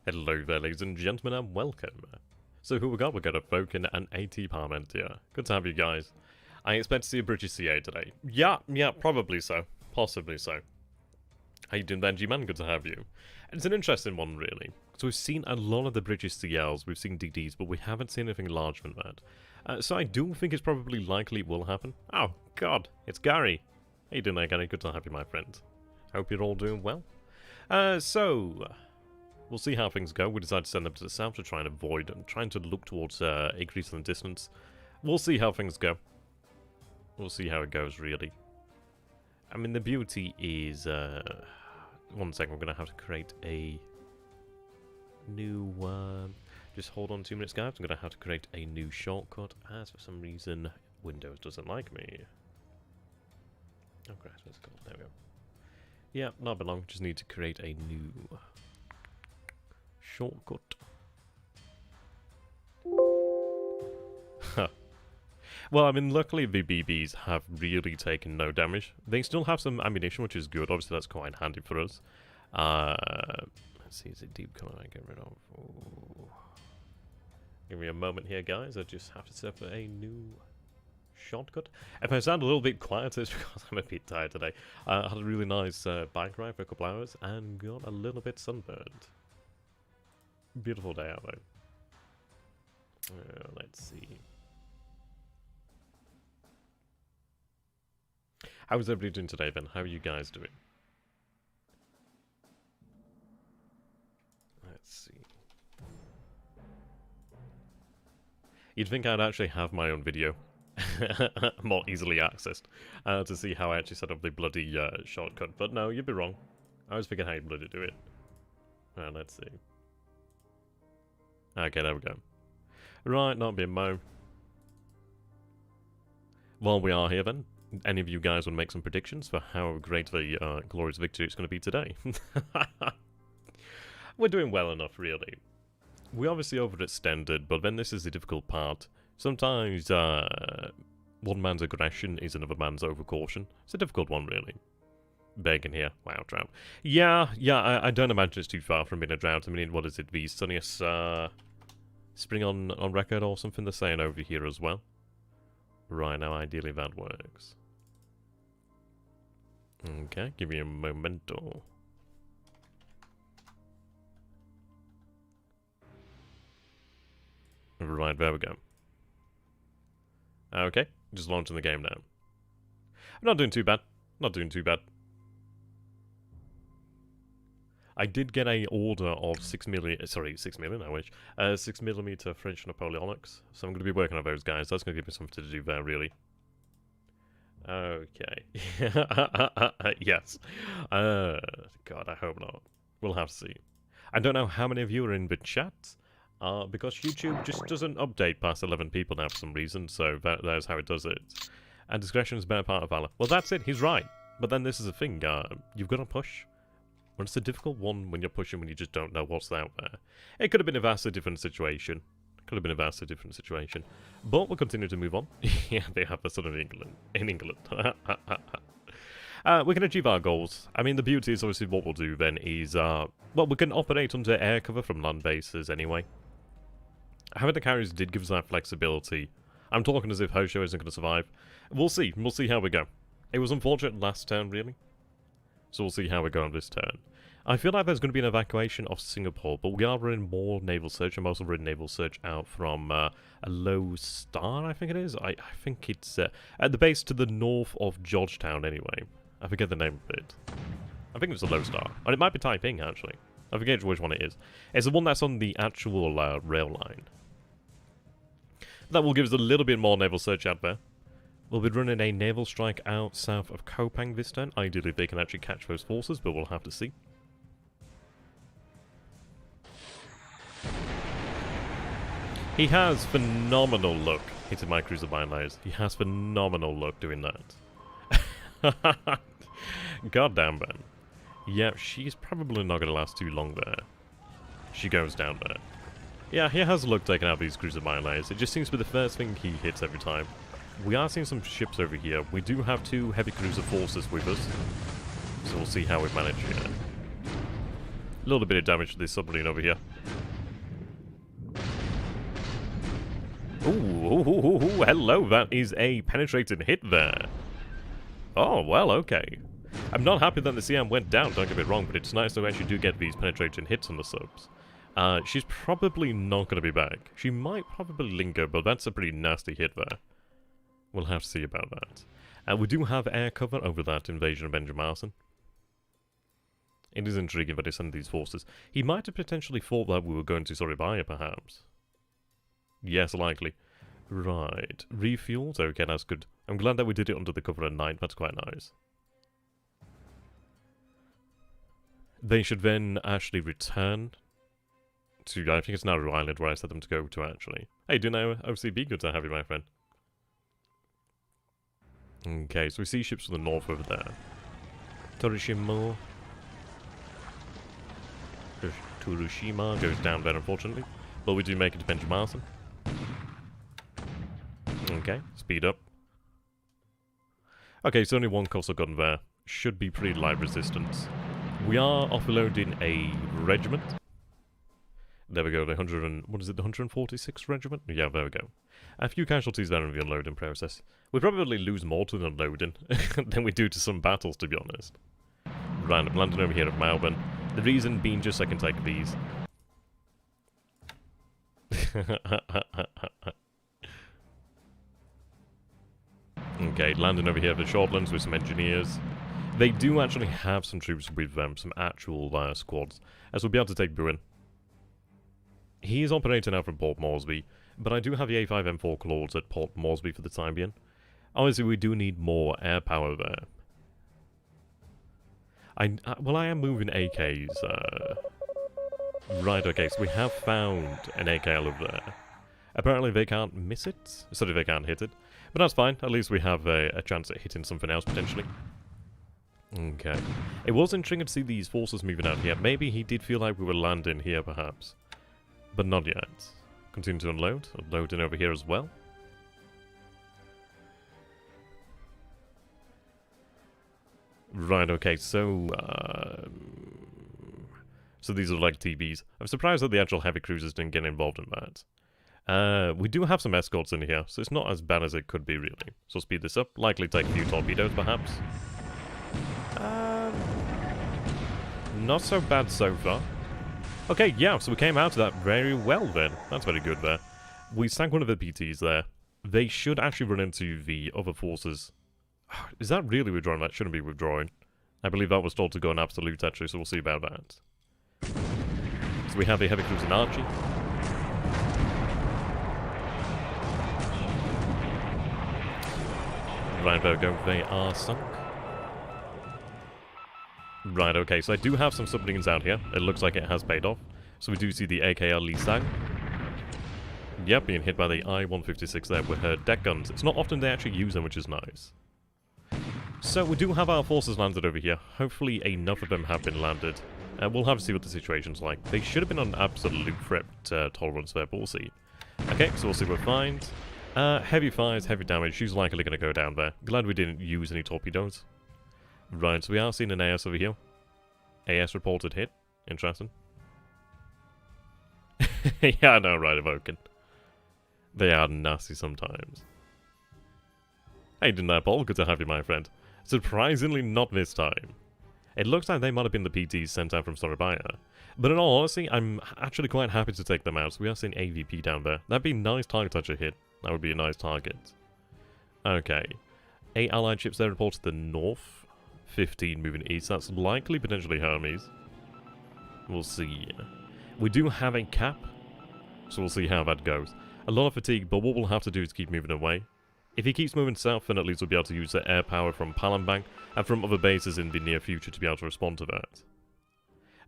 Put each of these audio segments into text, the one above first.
Hello there, ladies and gentlemen, and welcome. So who we got? We got a Vulcan and AT Parmentier. Good to have you guys. I expect to see a British CA today. Yeah, probably so. Possibly so. How you doing, Benji man? Good to have you. And it's an interesting one, really. So we've seen a lot of the British CLs, we've seen DDs, but we haven't seen anything larger than that. So I do think it's probably likely it will happen. Oh, God, it's Gary. How you doing there, Gary? Good to have you, my friend. Hope you're all doing well. We'll see how things go. We decided to send them to the south to try and avoid and trying to look towards increasing the distance. We'll see how things go. We'll see how it goes, really. I mean, the beauty is... 1 second, we're going to have to create a new... just hold on 2 minutes, guys. I'm going to have to create a new shortcut, as for some reason Windows doesn't like me. Oh, Christ, what's it called? There we go. Yeah, not been long. Just need to create a new... shortcut. Well, I mean, luckily the BBs have really taken no damage. They still have some ammunition, which is good. Obviously, that's quite handy for us. Let's see, is it deep color I get rid of? Ooh. Give me a moment here, guys. I just have to set up a new shortcut. If I sound a little bit quiet, it's because I'm a bit tired today. I had a really nice bike ride for a couple hours and got a little bit sunburned. Beautiful day out though. Let's see. How's everybody doing today, Ben? How are you guys doing? Let's see. You'd think I'd actually have my own video more easily accessed to see how I actually set up the bloody shortcut, but no, you'd be wrong. I was thinking how you bloody do it. Let's see. Okay, there we go. Right, not being Mo. While we are here then, any of you guys want to make some predictions for how great the glorious victory it's going to be today? We're doing well enough, really. We obviously overextended, but then this is the difficult part. Sometimes one man's aggression is another man's overcaution. It's a difficult one, really. Bacon here. Wow, drought. Yeah, I don't imagine it's too far from being a drought. I mean, what is it? The sunniest spring on record or something they're saying over here as well. Right, now ideally that works. Okay, give me a momento. Right, there we go. Okay, just launching the game now. I'm not doing too bad. Not doing too bad. I did get a order of 6 million, I wish, 6mm French Napoleonics, so I'm going to be working on those guys. That's going to give me something to do there, really. Okay. Yes. God, I hope not. We'll have to see. I don't know how many of you are in the chat, because YouTube just doesn't update past 11 people now for some reason, so that's how it does it. And discretion is a better part of valor. Well, that's it, he's right. But then this is the thing, you've got to push. Well, it's a difficult one when you're pushing when you just don't know what's out there. It could have been a vastly different situation. But we'll continue to move on. Yeah, they have the sun of England. In England. We can achieve our goals. I mean, the beauty is obviously what we'll do then is, well, we can operate under air cover from land bases anyway. Having the carriers did give us that flexibility. I'm talking as if Hosho isn't going to survive. We'll see. We'll see how we go. It was unfortunate last turn, really. So we'll see how we go on this turn. I feel like there's going to be an evacuation of Singapore, but we are running more naval search. I'm also running naval search out from a low star, I think it is. I think it's at the base to the north of Georgetown, anyway. I forget the name of it. I think it's a low star. And it might be Taiping, actually. I forget which one it is. It's the one that's on the actual rail line. That will give us a little bit more naval search out there. We'll be running a naval strike out south of Kopang this turn. Ideally, they can actually catch those forces, but we'll have to see. He has phenomenal luck hitting my cruiser binaries. He has phenomenal luck doing that. Goddamn, man. Yeah, she's probably not going to last too long there. She goes down there. Yeah, he has luck taking out these cruiser binaries. It just seems to be the first thing he hits every time. We are seeing some ships over here. We do have 2 heavy cruiser forces with us. So we'll see how we manage here. A little bit of damage to this submarine over here. Ooh, hello, that is a penetrating hit there. Oh, well, okay. I'm not happy that the CM went down, don't get me wrong, but it's nice that we actually do get these penetrating hits on the subs. She's probably not going to be back. She might probably linger, but that's a pretty nasty hit there. We'll have to see about that. We do have air cover over that invasion of Benjamin. It is intriguing that he sent these forces. He might have potentially thought that we were going to Soribaya, perhaps. Yes, likely. Right. Refuels? Okay, that's good. I'm glad that we did it under the cover of night. That's quite nice. They should then actually return to, I think it's Nauru Island where I set them to go to, actually. Hey, do you know OCB? Good to have you, my friend. Okay, so we see ships to the north over there. Torishima. Tsurushima goes down there, unfortunately. But we do make it to Benjamin. Okay, speed up. Okay, so only one coastal gun there. Should be pretty light resistance. We are offloading a regiment. There we go, the 146th regiment? Yeah, there we go. A few casualties there in the unloading process. We probably lose more to the unloading than we do to some battles, to be honest. Right, I'm landing over here at Melbourne. The reason being just so I can take these. Okay, landing over here for Shortlands with some engineers. They do actually have some troops with them, some actual squads, as we'll be able to take Bruin. He is operating out from Port Moresby, but I do have the A5M4 Claws at Port Moresby for the time being. Obviously, we do need more air power there. Well, I am moving AKs. Right, okay, so we have found an AKL over there. Apparently they can't miss it. Sorry, they can't hit it. But that's fine. At least we have a chance at hitting something else, potentially. Okay. It was intriguing to see these forces moving out here. Maybe he did feel like we were landing here, perhaps. But not yet. Continue to unload. Unloading over here as well. Right, okay, so these are like TBs. I'm surprised that the actual heavy cruisers didn't get involved in that. We do have some escorts in here, so it's not as bad as it could be, really. So speed this up. Likely take a few torpedoes, perhaps. Not so bad so far. Okay, yeah, so we came out of that very well then. That's very good there. We sank one of the PTs there. They should actually run into the other forces. Is that really withdrawing? That shouldn't be withdrawing. I believe that was told to go on absolute, actually, so we'll see about that. So we have a heavy cruiser Archie. Right, there we go. They are sunk. Right, okay, so I do have some submarines out here. It looks like it has paid off. So we do see the AKL Lee Sang. Yep, being hit by the I-156 there with her deck guns. It's not often they actually use them, which is nice. So we do have our forces landed over here. Hopefully enough of them have been landed. We'll have to see what the situation's like. They should have been on absolute threat tolerance there, but we'll see. Okay, so we'll see what we find. Heavy fires, heavy damage. She's likely going to go down there. Glad we didn't use any torpedoes. Right, so we are seeing an AS over here. AS reported hit. Interesting. Yeah, I know, right, Evoken. They are nasty sometimes. Hey, didn't Paul? Good to have you, my friend. Surprisingly not this time. It looks like they might have been the PTs sent out from Soribaya. But in all honesty, I'm actually quite happy to take them out. So we are seeing AVP down there. That'd be a nice target toucher hit. That would be a nice target. Okay. 8 allied ships there reported to the north. 15 moving east. That's likely potentially Hermes. We'll see. We do have a cap. So we'll see how that goes. A lot of fatigue, but what we'll have to do is keep moving away. If he keeps moving south, then at least we'll be able to use the air power from Palembang and from other bases in the near future to be able to respond to that.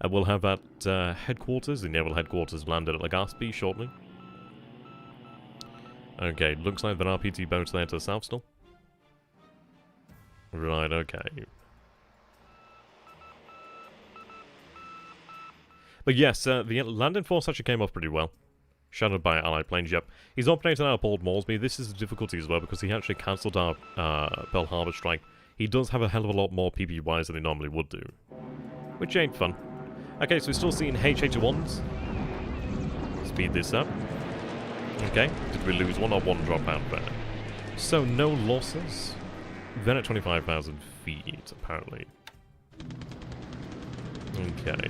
And we'll have that headquarters, the naval headquarters, landed at Legazpi shortly. Okay, looks like there are PT boats there to the south still. Right, okay. But yes, the landing force actually came off pretty well. Shadowed by allied planes, yep. He's operating out of Port Moresby. This is the difficulty as well, because he actually cancelled our Pearl Harbor strike. He does have a hell of a lot more PPYs than he normally would do. Which ain't fun. Okay, so we're still seeing HH1s. Speed this up. Okay, did we lose one or one drop out there? So, no losses. Then at 25,000 feet, apparently. Okay.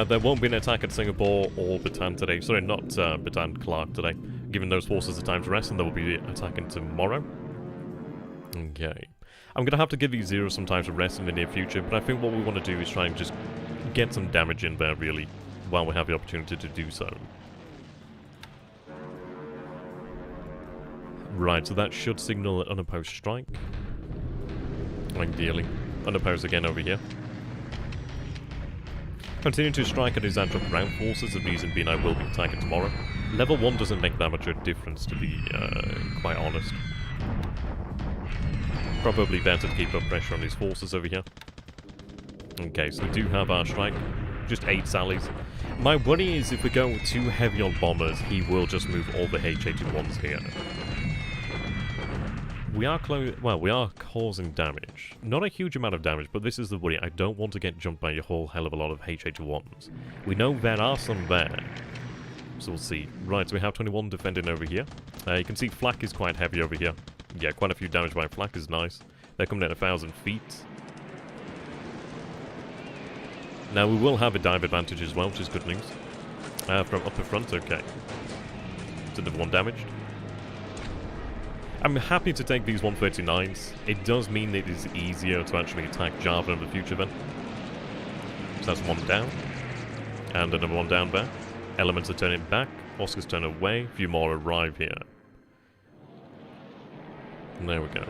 There won't be an attack at Singapore or Bataan today. Sorry, not Bataan Clark today. Giving those forces a time to rest, and there will be attacking tomorrow. Okay. I'm going to have to give these zeros some time to rest in the near future, but I think what we want to do is try and just get some damage in there, really, while we have the opportunity to do so. Right, so that should signal an unopposed strike. Ideally. Unopposed again over here. Continue to strike at his adjunct ground forces, the reason being I will be attacking tomorrow. Level 1 doesn't make that much of a difference, to be quite honest. Probably better to keep up pressure on these forces over here. Okay, so we do have our strike. Just 8 sallies. My worry is if we go too heavy on bombers, he will just move all the H-81s here. We are causing damage. Not a huge amount of damage, but this is the worry. I don't want to get jumped by a whole hell of a lot of H-81s. We know there are some there. So we'll see. Right, so we have 21 defending over here. You can see flak is quite heavy over here. Yeah, quite a few damage by flak is nice. They're coming at 1,000 feet. Now we will have a dive advantage as well, which is good news. From upper front, okay. So another one damaged. I'm happy to take these 139s. It does mean it is easier to actually attack Java in the future then. So that's one down. And another one down there. Elements are turning back. Oscar's turn away. A few more arrive here. And there we go.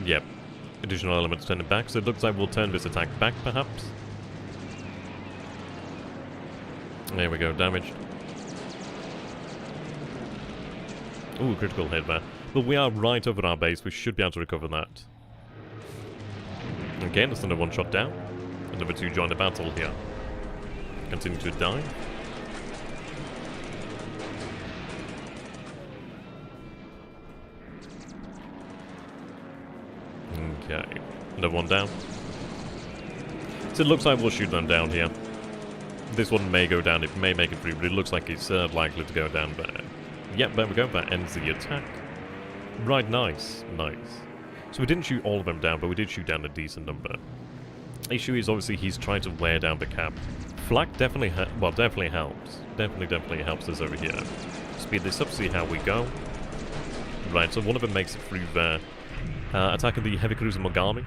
Yep. Additional elements turning back. So it looks like we'll turn this attack back perhaps. There we go. Damaged. Ooh, critical hit there. But we are right over our base. We should be able to recover that. Okay, that's another one shot down. Another 2 join the battle here. Continue to dive. Okay, another one down. So it looks like we'll shoot them down here. This one may go down. It may make it through, but it looks like it's likely to go down there. Yep, there we go. That ends the attack. Right, nice. Nice. So we didn't shoot all of them down, but we did shoot down a decent number. Issue is obviously he's trying to wear down the cap. Flak definitely definitely helps. Definitely helps us over here. Speed this up, see how we go. Right, so one of them makes it through there. Attacking the heavy cruiser Mogami.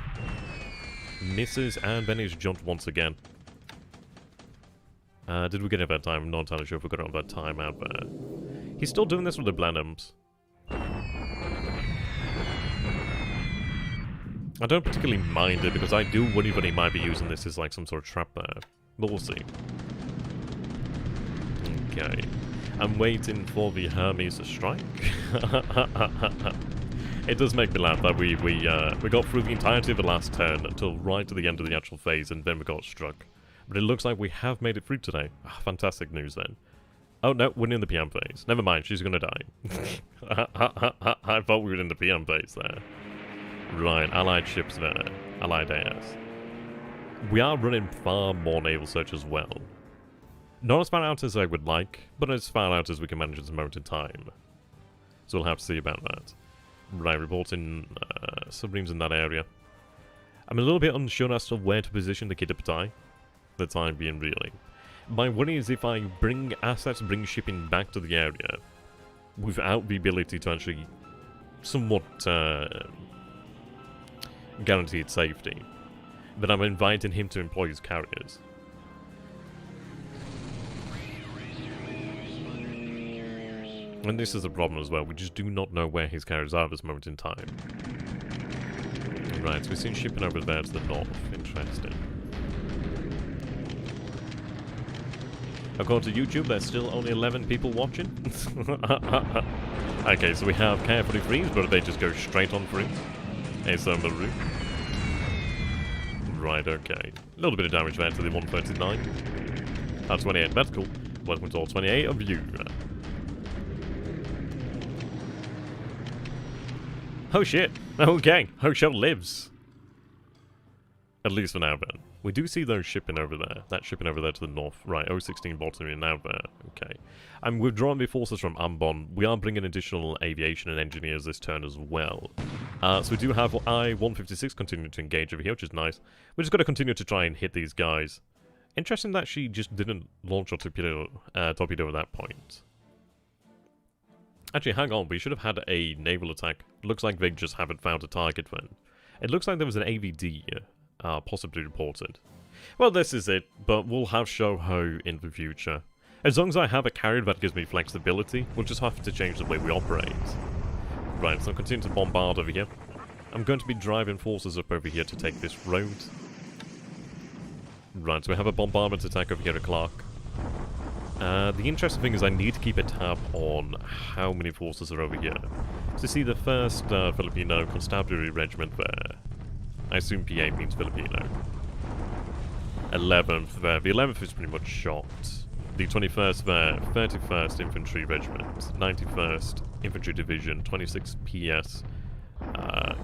Misses, and then he's jumped once again. Did we get it that time? I'm not entirely sure if we got it on that time out there. He's still doing this with the Blenheims. I don't particularly mind it, because I do worry that he might be using this as like some sort of trap there. But we'll see. Okay. I'm waiting for the Hermes to strike. It does make me laugh that we got through the entirety of the last turn until right to the end of the actual phase, and then we got struck. But it looks like we have made it through today. Ah, fantastic news then. Oh no, we're in the PM phase. Never mind, she's gonna die. I thought we were in the PM phase there. Right, allied ships there. Allied AS. We are running far more naval search as well. Not as far out as I would like, but as far out as we can manage at this moment in time. So we'll have to see about that. Right, reporting submarines in that area. I'm a little bit unsure as to where to position the Kitapatai. The time being, really. My worry is if I bring assets, bring shipping back to the area without the ability to actually somewhat guarantee its safety, then I'm inviting him to employ his carriers. And this is a problem as well. We just do not know where his carriers are at this moment in time. Right, so we've seen shipping over there to the north. Interesting. According to YouTube, there's still only 11 people watching. Okay, so we have carefully freeze, but they just go straight on through. Here's some of the route. Right, okay. A little bit of damage there to the 139. That's 28, that's cool. Welcome to all 28 of you. Oh shit, okay. Ho Shell lives. At least for now, then. We do see those shipping over there. That shipping over there to the north. Right, 016 bottom in now there. Okay. I'm withdrawing the forces from Ambon. We are bringing additional aviation and engineers this turn as well. So we do have I-156 continuing to engage over here, which is nice. We're just going to continue to try and hit these guys. Interesting that she just didn't launch a torpedo at that point. Actually, hang on. We should have had a naval attack. Looks like they just haven't found a target then. It looks like there was an AVD possibly reported. Well, this is it, but we'll have Shoho in the future. As long as I have a carrier that gives me flexibility, we'll just have to change the way we operate. Right, so I'll continue to bombard over here. I'm going to be driving forces up over here to take this road. Right, so we have a bombardment attack over here at Clark. The interesting thing is I need to keep a tab on how many forces are over here. To see the first Filipino constabulary regiment there. I assume PA means Filipino. 11th there. The 11th is pretty much shot. The 21st there. 31st Infantry Regiment. 91st Infantry Division. 26th PS.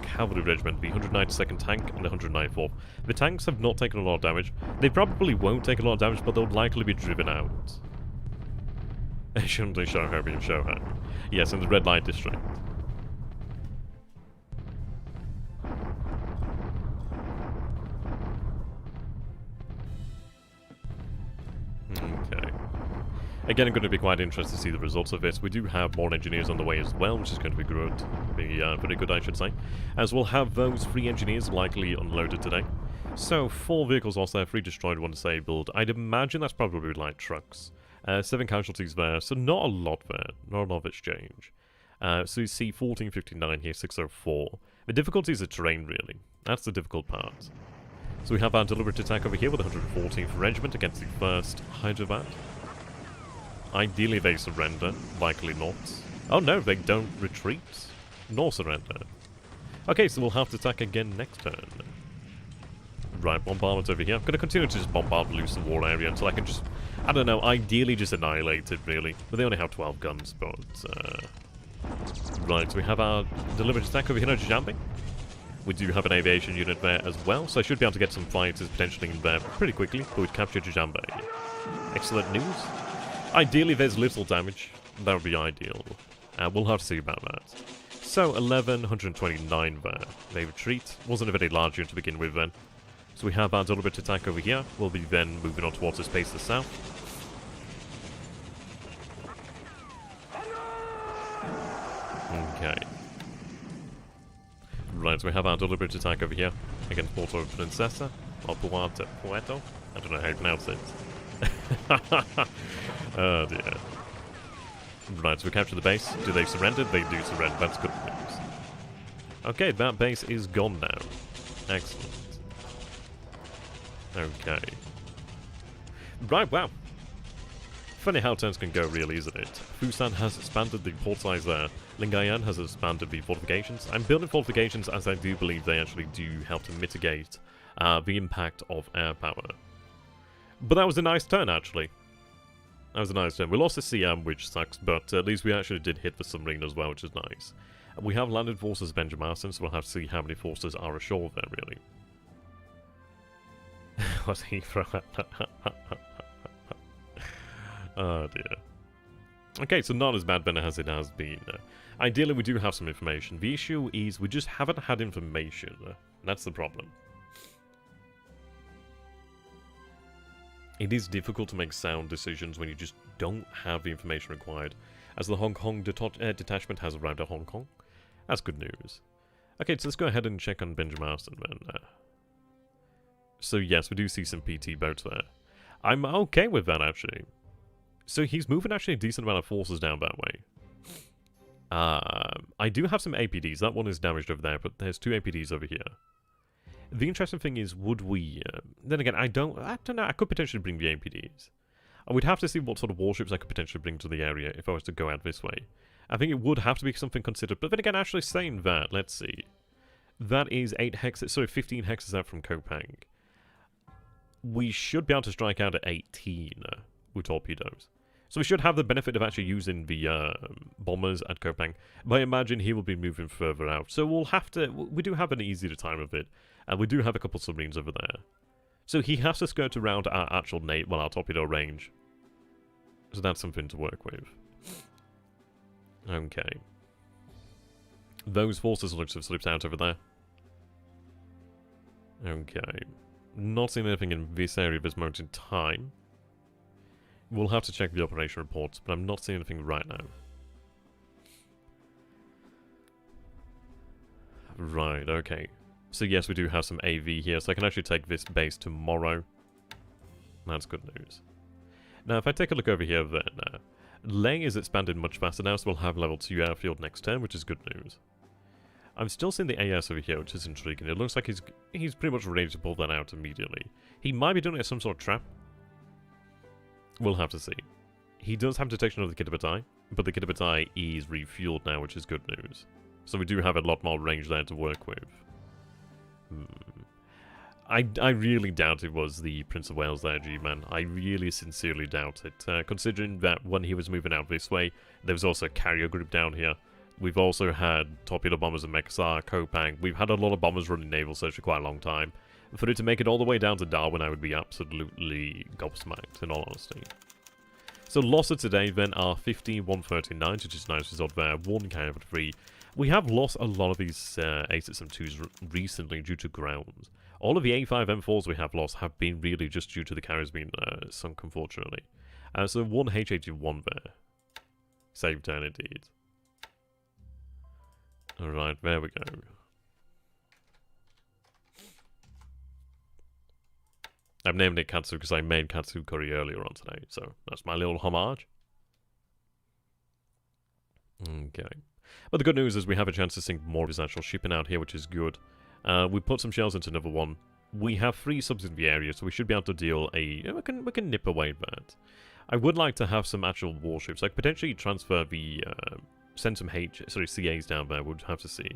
Cavalry Regiment. The 192nd Tank and the 194th. The tanks have not taken a lot of damage. They probably won't take a lot of damage, but they'll likely be driven out. Shouldn't they show her being show her? Yes, in the red light district. Okay. Again, I'm going to be quite interested to see the results of this. We do have more engineers on the way as well, which is going to be good. Very good, I should say. As we'll have those 3 engineers likely unloaded today. So, 4 vehicles lost there, 3 destroyed, 1 disabled. I'd imagine that's probably light trucks. 7 casualties there, so not a lot there. Not a lot of exchange. So you see 1459 here, 604. The difficulty is the terrain, really. That's the difficult part. So we have our deliberate attack over here with the 114th Regiment against the 1st Hyderabad. Ideally they surrender, likely not. Oh no, they don't retreat, nor surrender. Okay, so we'll have to attack again next turn. Right, bombardment over here. I'm going to continue to just bombard the Lucid War area until I can just, I don't know, ideally just annihilate it, really. But they only have 12 guns, but... Right, so we have our deliberate attack over here at Jambi. We do have an aviation unit there as well, so I should be able to get some fighters potentially in there pretty quickly, but we've captured Jambi. Excellent news. Ideally, there's little damage. That would be ideal. We'll have to see about that. So, 129 there. They retreat. Wasn't a very large unit to begin with then. So we have our deliberate attack over here. We'll be then moving on towards the space to the south. Okay. Right, so we have our deliberate attack over here against Puerto Princesa, or Puerto. I don't know how you pronounce it. Oh dear. Right, so we capture the base. Do they surrender? They do surrender. That's good news. Okay, that base is gone now. Excellent. Okay. Right, wow. Funny how turns can go, really, isn't it? Fusan has expanded the port size there. Lingayan has expanded the fortifications. I'm building fortifications as I do believe they actually do help to mitigate the impact of air power. But that was a nice turn, actually. That was a nice turn. We lost the CM, which sucks, but at least we actually did hit the submarine as well, which is nice. We have landed forces at Benjamin, so we'll have to see how many forces are ashore there, really. What's he from? Oh dear. Okay, so not as bad then as it has been. Ideally, we do have some information. The issue is we just haven't had information. That's the problem. It is difficult to make sound decisions when you just don't have the information required, as the Hong Kong detachment has arrived at Hong Kong. That's good news. Okay, so let's go ahead and check on Benjamin Marston then. So yes, we do see some PT boats there. I'm okay with that, actually. So he's moving actually a decent amount of forces down that way. I do have some APDs. That one is damaged over there, but there's 2 APDs over here. The interesting thing is, would we... then again, I don't know. I could potentially bring the APDs. I would have to see what sort of warships I could potentially bring to the area if I was to go out this way. I think it would have to be something considered. But then again, actually saying that, let's see. That is 8 hexes, sorry, 15 hexes out from Kopang. We should be able to strike out at 18 with torpedoes. So we should have the benefit of actually using the bombers at Kopang. But I imagine he will be moving further out. So we'll have to... We do have an easier time of it. And we do have a couple submarines over there. So he has to skirt around our actual our torpedo range. So that's something to work with. Okay. Those forces look to have slipped out over there. Okay. Not seeing anything in this area at this moment in time. We'll have to check the operation reports, but I'm not seeing anything right now. Right, okay. So yes, we do have some AV here, so I can actually take this base tomorrow. That's good news. Now, if I take a look over here then, Leng is expanded much faster now, so we'll have level 2 airfield next turn, which is good news. I'm still seeing the AS over here, which is intriguing. It looks like he's pretty much ready to pull that out immediately. He might be doing it as some sort of trap. We'll have to see. He does have detection of the Kitabatai, but the Kitabatai is refueled now, which is good news. So we do have a lot more range there to work with. I really doubt it was the Prince of Wales there, G-Man. I really sincerely doubt it. Considering that when he was moving out this way, there was also a carrier group down here. We've also had torpedo bombers and Mekasar, Kopang. We've had a lot of bombers running naval search for quite a long time. For it to make it all the way down to Darwin, I would be absolutely gobsmacked, in all honesty. So losses today then are 50-139, which is a nice result there. 1 carrier for 3. We have lost a lot of these A6M2s recently due to grounds. All of the A5 M4s we have lost have been really just due to the carriers being sunk, unfortunately. So 1 H81 there. Save turn indeed. Alright, there we go. I've named it Katsu because I made Katsu curry earlier on today, so that's my little homage. Okay. But the good news is we have a chance to sink more of his actual shipping out here, which is good. We put some shells into another one. We have 3 subs in the area, so we should be able to deal we can nip away that. I would like to have some actual warships, like potentially transfer the, send some CAs down there, we'll have to see.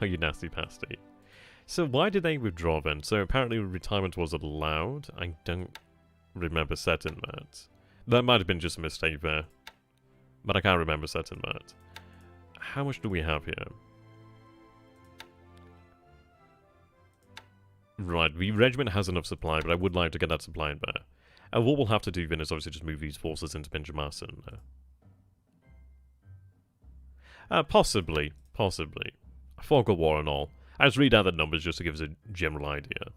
Oh, you nasty pasty. So why did they withdraw then? So apparently retirement was allowed. I don't remember setting that. That might have been just a mistake there. But I can't remember setting that. How much do we have here? Right, the regiment has enough supply, but I would like to get that supply in there. And what we'll have to do then is obviously just move these forces into Benjamin. Possibly. Fog of War and all. I just read out the numbers just to give us a general idea.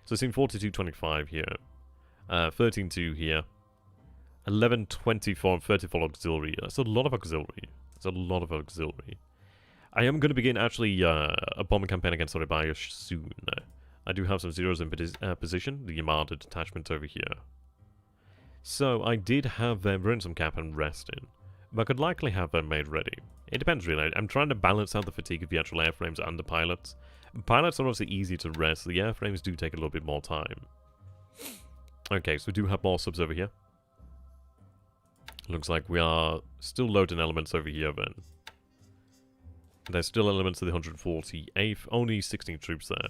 So it's in 4225 here. 13.2 here. 1124 and 34 auxiliary. That's a lot of auxiliary. I am going to begin actually a bombing campaign against Oribaya soon. I do have some zeros in position. The Yamada detachment over here. So I did have them run some cap and rest in. But I could likely have them made ready. It depends really. I'm trying to balance out the fatigue of the actual airframes and the pilots. Pilots are obviously easy to rest. The airframes do take a little bit more time. Okay, so we do have more subs over here. Looks like we are still loading elements over here then. There's still elements of the 148th. Only 16 troops there.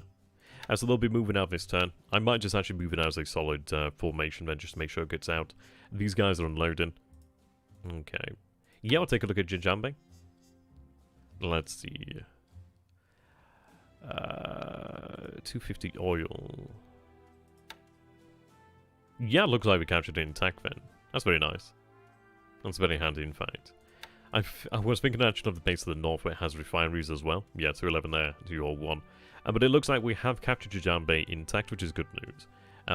So they'll be moving out this turn. I might just actually move it out as a solid formation then just to make sure it gets out. These guys are unloading. Okay. Yeah, I'll take a look at Jinjambe. Let's see. 250 oil. Yeah, looks like we captured it intact then. That's very nice. That's very handy, in fact. I was thinking actually of the base of the north where it has refineries as well. Yeah, 211 there, 201. But it looks like we have captured Jinjambe intact, which is good news.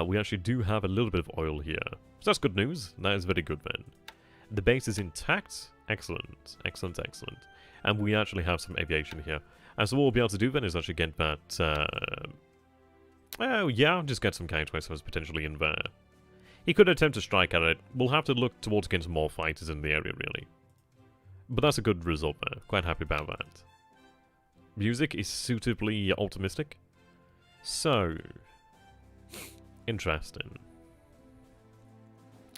We actually do have a little bit of oil here. So that's good news. That is very good then. The base is intact. Excellent. And we actually have some aviation here. So what we'll be able to do then is actually get that... oh yeah, just get some countermeasures potentially in there. He could attempt to strike at it. We'll have to look towards getting some more fighters in the area, really. But that's a good result there. Quite happy about that. Music is suitably optimistic. So... interesting.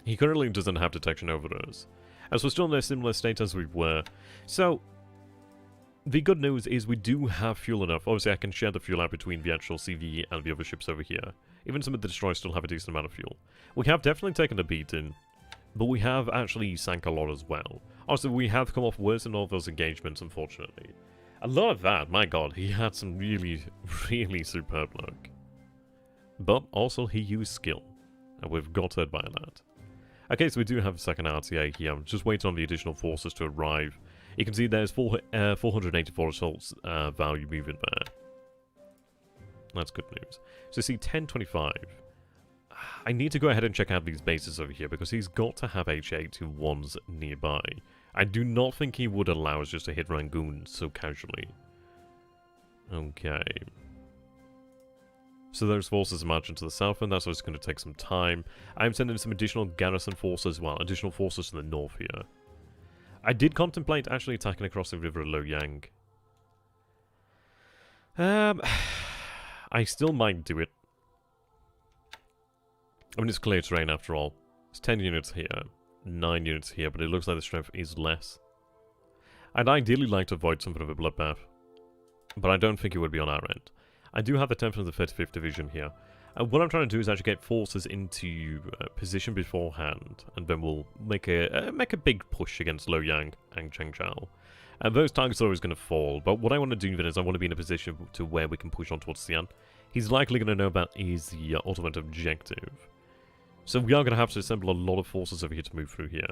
He currently doesn't have detection over us. As we're still in a similar state as we were. So... the good news is we do have fuel enough. Obviously, I can share the fuel out between the actual CV and the other ships over here. Even some of the destroyers still have a decent amount of fuel. We have definitely taken a beating, but we have actually sank a lot as well. Also, we have come off worse in all those engagements, unfortunately. A lot of that, my god, he had some really, really superb luck. But also he used skill, and we've got to admire that. Okay, so we do have a second RTA here. I'm just waiting on the additional forces to arrive. You can see there's 484 assaults value moving there. That's good news. So see, 1025. I need to go ahead and check out these bases over here, because he's got to have HA-21s nearby. I do not think he would allow us just to hit Rangoon so casually. Okay. So those forces are marching to the south, and that's what's going to take some time. I'm sending some additional garrison forces, well, additional forces to the north here. I did contemplate actually attacking across the river Loyang. I still might do it. I mean, it's clear terrain after all. It's 10 units here, 9 units here, but it looks like the strength is less. I'd ideally like to avoid something of a bloodbath, but I don't think it would be on our end. I do have the 10th and the 35th Division here. And what I'm trying to do is actually get forces into position beforehand, and then we'll make a big push against Loyang and Chengchao. And those targets are always going to fall, but what I want to do then is I want to be in a position to where we can push on towards Xi'an. He's likely going to know about is the ultimate objective. So we are going to have to assemble a lot of forces over here to move through here.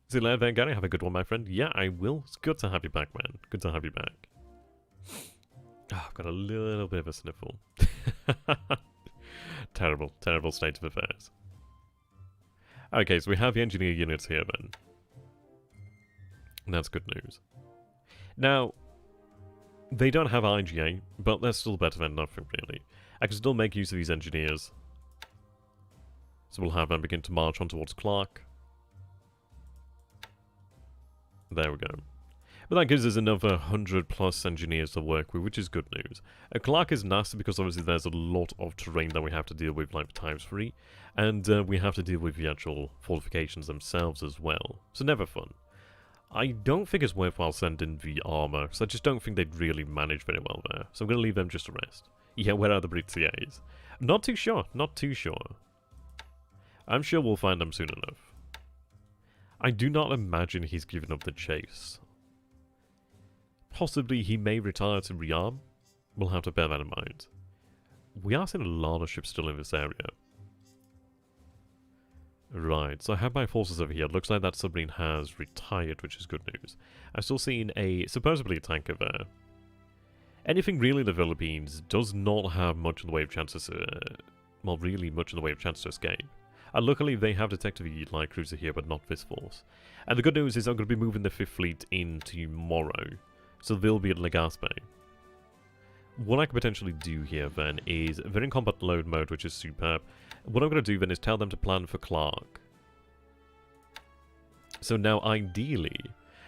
See you later then, Gary. Have a good one, my friend. Yeah, I will. It's good to have you back, man. Good to have you back. Oh, I've got a little bit of a sniffle. Terrible, terrible state of affairs. Okay, so we have the engineer units here then. And that's good news. Now, they don't have IGA, but they're still better than nothing, really. I can still make use of these engineers. So we'll have them begin to march on towards Clark. There we go. But that gives us another 100 plus engineers to work with, which is good news. Clark is nasty because obviously there's a lot of terrain that we have to deal with, like ×3. And we have to deal with the actual fortifications themselves as well. So never fun. I don't think it's worthwhile sending the armor, because I just don't think they'd really manage very well there. So I'm going to leave them just to rest. Yeah, where are the Britias? Not too sure, not too sure. I'm sure we'll find them soon enough. I do not imagine he's given up the chase. Possibly he may retire to rearm. We'll have to bear that in mind. We are seeing a lot of ships still in this area. Right, so I have my forces over here. It looks like that submarine has retired, which is good news. I've still seen supposedly a tanker there. Anything really in the Philippines does not have much in the way of chances, well, really much in the way of chance to escape. And luckily they have detected the light cruiser here, but not this force. And the good news is I'm going to be moving the 5th Fleet in tomorrow, so they'll be at Legazpi. What I could potentially do here then is, they're in combat load mode, which is superb. What I'm going to do then is tell them to plan for Clark. So now ideally,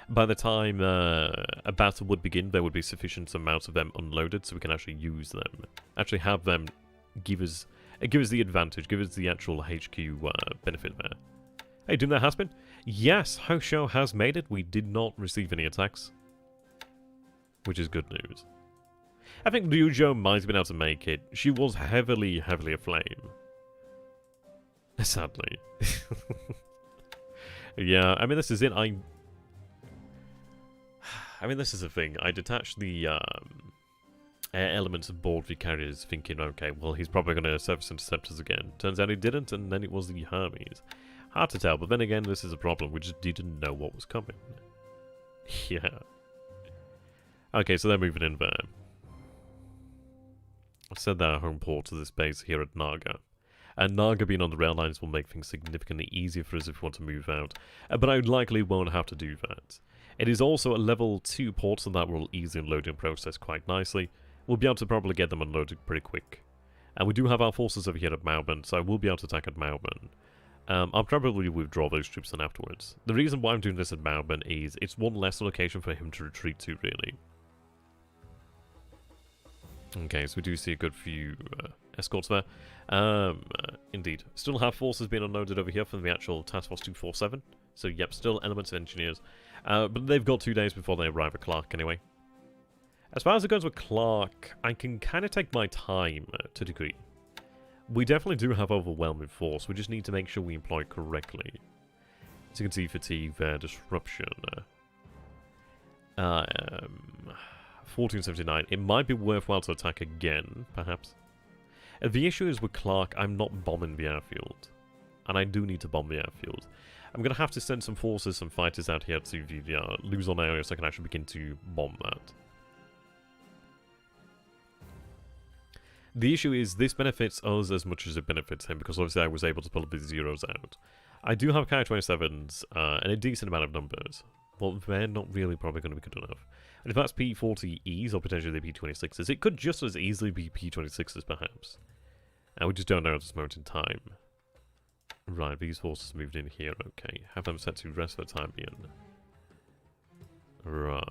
by the time a battle would begin, there would be sufficient amounts of them unloaded so we can actually use them. Actually have them give us the advantage, give us the actual HQ benefit there. Hey, doing that, Haspin? Yes, Hosho has made it. We did not receive any attacks, which is good news. I think Ryujo might have been able to make it. She was heavily, heavily aflame. Sadly. Yeah, I mean, this is it. I mean, this is the thing. I detached the air elements aboard the carriers thinking, okay, well, he's probably going to surface interceptors again. Turns out he didn't, and then it was the Hermes. Hard to tell, but then again, this is a problem. We just didn't know what was coming. Yeah. Okay, so they're moving in there. I've said their home port to this base here at Naga. And Naga being on the rail lines will make things significantly easier for us if we want to move out. But I likely won't have to do that. It is also a level 2 port, so that will ease the unloading process quite nicely. We'll be able to probably get them unloaded pretty quick. And we do have our forces over here at Mauban, so I will be able to attack at Mauban. I'll probably withdraw those troops then afterwards. The reason why I'm doing this at Mauban is it's one less location for him to retreat to, really. Okay, so we do see a good few escorts there. Indeed. Still have forces being unloaded over here from the actual Task Force 247. So, yep, still elements of engineers. But they've got 2 days before they arrive at Clark anyway. As far as it goes with Clark, I can kind of take my time to a degree. We definitely do have overwhelming force. We just need to make sure we employ it correctly. As you can see, fatigue, disruption. 1479. It might be worthwhile to attack again, perhaps. The issue is with Clark, I'm not bombing the airfield. And I do need to bomb the airfield. I'm going to have to send some forces, some fighters out here to the Luzon area so I can actually begin to bomb that. The issue is this benefits us as much as it benefits him, because obviously I was able to pull the zeros out. I do have Cato 27s and a decent amount of numbers, but they're not really probably going to be good enough. And if that's P40Es or potentially the P26s, it could just as easily be P26s perhaps. And we just don't know at this moment in time. Right, these forces moved in here, okay. Have them set to rest for the time being. Right.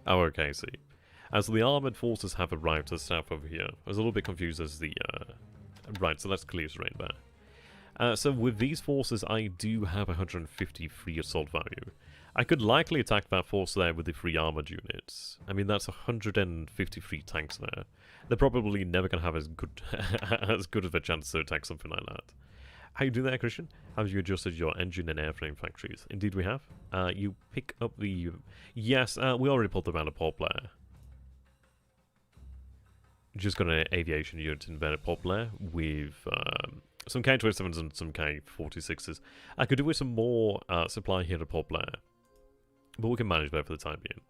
Oh, okay, see. As the armoured forces have arrived to the south over here, I was a little bit confused as the... Right, so let's clear terrain there. So with these forces, I do have 150 free assault value. I could likely attack that force there with the free armoured units. I mean, that's 153 tanks there. They're probably never going to have as good of a chance to attack something like that. How you doing there, Christian? Have you adjusted your engine and airframe factories? Indeed we have. You pick up the... Yes, we already pulled them out of Port Blair. Just got an aviation unit in there at Port Blair with some K-27s and some K-46s. I could do with some more supply here at Port Blair, but we can manage that for the time being.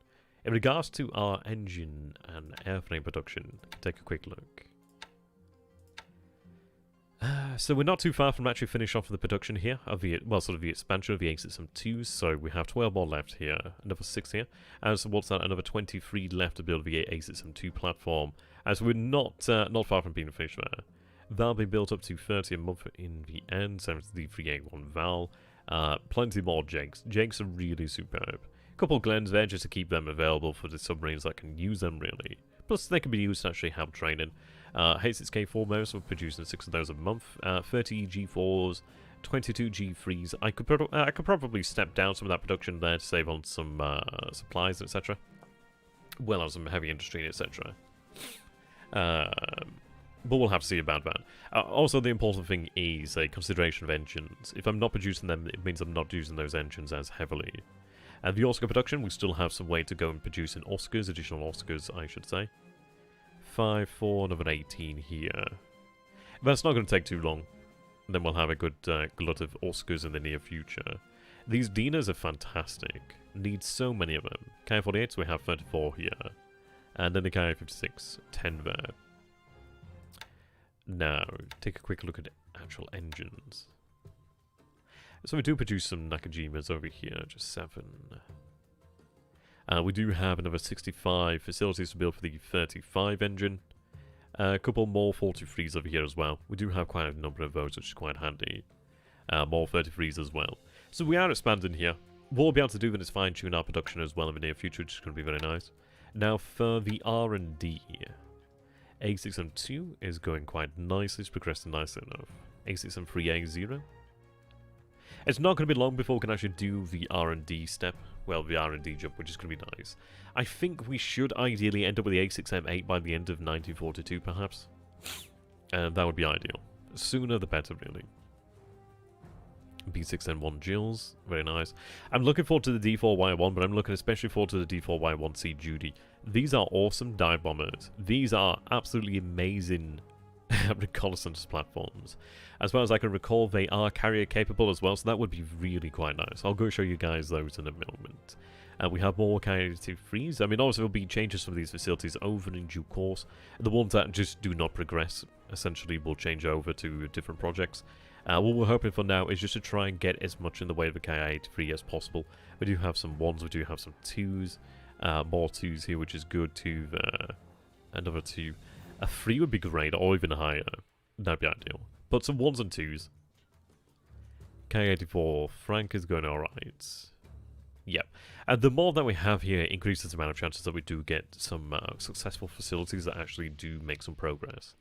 In regards to our engine and airframe production, take a quick look. So we're not too far from actually finish off the production here of the, well, sort of the expansion of the A6M2s. So we have 12 more left here, another 6 here. So what's that? Another 23 left to build the A6M2 platform. As we're not far from being finished there. That'll be built up to 30 a month in the end. Same as the 3A1 Val. Plenty more Jakes. Jakes are really superb. A couple of Glens there just to keep them available for the submarines that can use them really. Plus they can be used to actually help training. H6K4 most, we're producing 6 of those a month. 30 G4s, 22 G3s. I could probably step down some of that production there to save on some supplies, etc. Well, as some heavy industry, etc. But we'll have to see about that. Also, the important thing is a consideration of engines. If I'm not producing them, it means I'm not using those engines as heavily. The Oscar production, we still have some way to go in producing Oscars, additional Oscars, I should say. 5, 4, another 18 here. That's not going to take too long. Then we'll have a good glut of Oscars in the near future. These Dinas are fantastic. Need so many of them. K-48s, we have 34 here. And then the K-56, 10 there. Now, take a quick look at actual engines. So we do produce some Nakajimas over here, just 7. We do have another 65 facilities to build for the 35 engine. A couple more 43s over here as well. We do have quite a number of those, which is quite handy. More 33s as well. So we are expanding here. What we'll be able to do then is fine-tune our production as well in the near future, which is going to be very nice. Now for the R&D. A6M2 is going quite nicely, it's progressing nicely enough. A6M3A0. It's not going to be long before we can actually do the R&D step. Well, the R&D jump, which is going to be nice. I think we should ideally end up with the A6M8 by the end of 1942, perhaps. And that would be ideal. Sooner the better, really. B6N1 Jills, very nice. I'm looking forward to the D4Y1, but I'm looking especially forward to the D4Y1C Judy. These are awesome dive bombers. These are absolutely amazing reconnaissance platforms. As far as I can recall, they are carrier capable as well, so that would be really quite nice. I'll go show you guys those in a moment. We have more carrier frees. I mean, also there'll be changes for these facilities over in due course. The ones that just do not progress, essentially, will change over to different projects. What we're hoping for now is just to try and get as much in the way of the Ki-83 as possible. We do have some 1s, we do have some 2s. More 2s here, which is good too. Another 2. A 3 would be great, or even higher. That'd be ideal. But some 1s and 2s. K-84, Frank is going alright. Yep. And the more that we have here increases the amount of chances that we do get some successful facilities that actually do make some progress.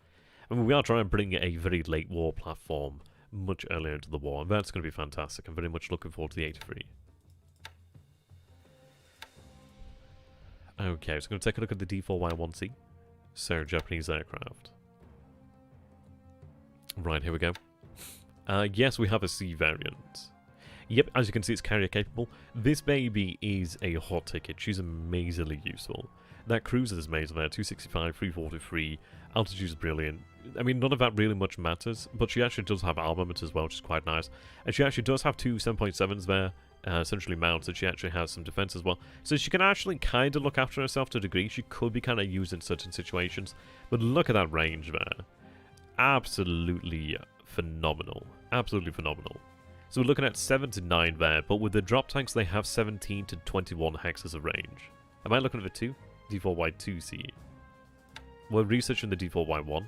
I mean, we are trying to bring a very late war platform much earlier into the war, and that's going to be fantastic. I'm very much looking forward to the 83. Okay, so I'm going to take a look at the D4Y1C. So, Japanese aircraft. Right, here we go. Yes, we have a C variant. Yep, as you can see, it's carrier capable. This baby is a hot ticket. She's amazingly useful. That cruiser is amazing there, 265, 343, altitude is brilliant. I mean, none of that really much matters, but she actually does have armament as well, which is quite nice. And she actually does have two 7.7s there, centrally mounted. She actually has some defense as well. So she can actually kind of look after herself to a degree. She could be kind of used in certain situations. But look at that range there. Absolutely phenomenal. Absolutely phenomenal. So we're looking at 7 to 9 there, but with the drop tanks, they have 17 to 21 hexes of range. Am I looking at the 2? D4Y2C. We're researching the D4Y1.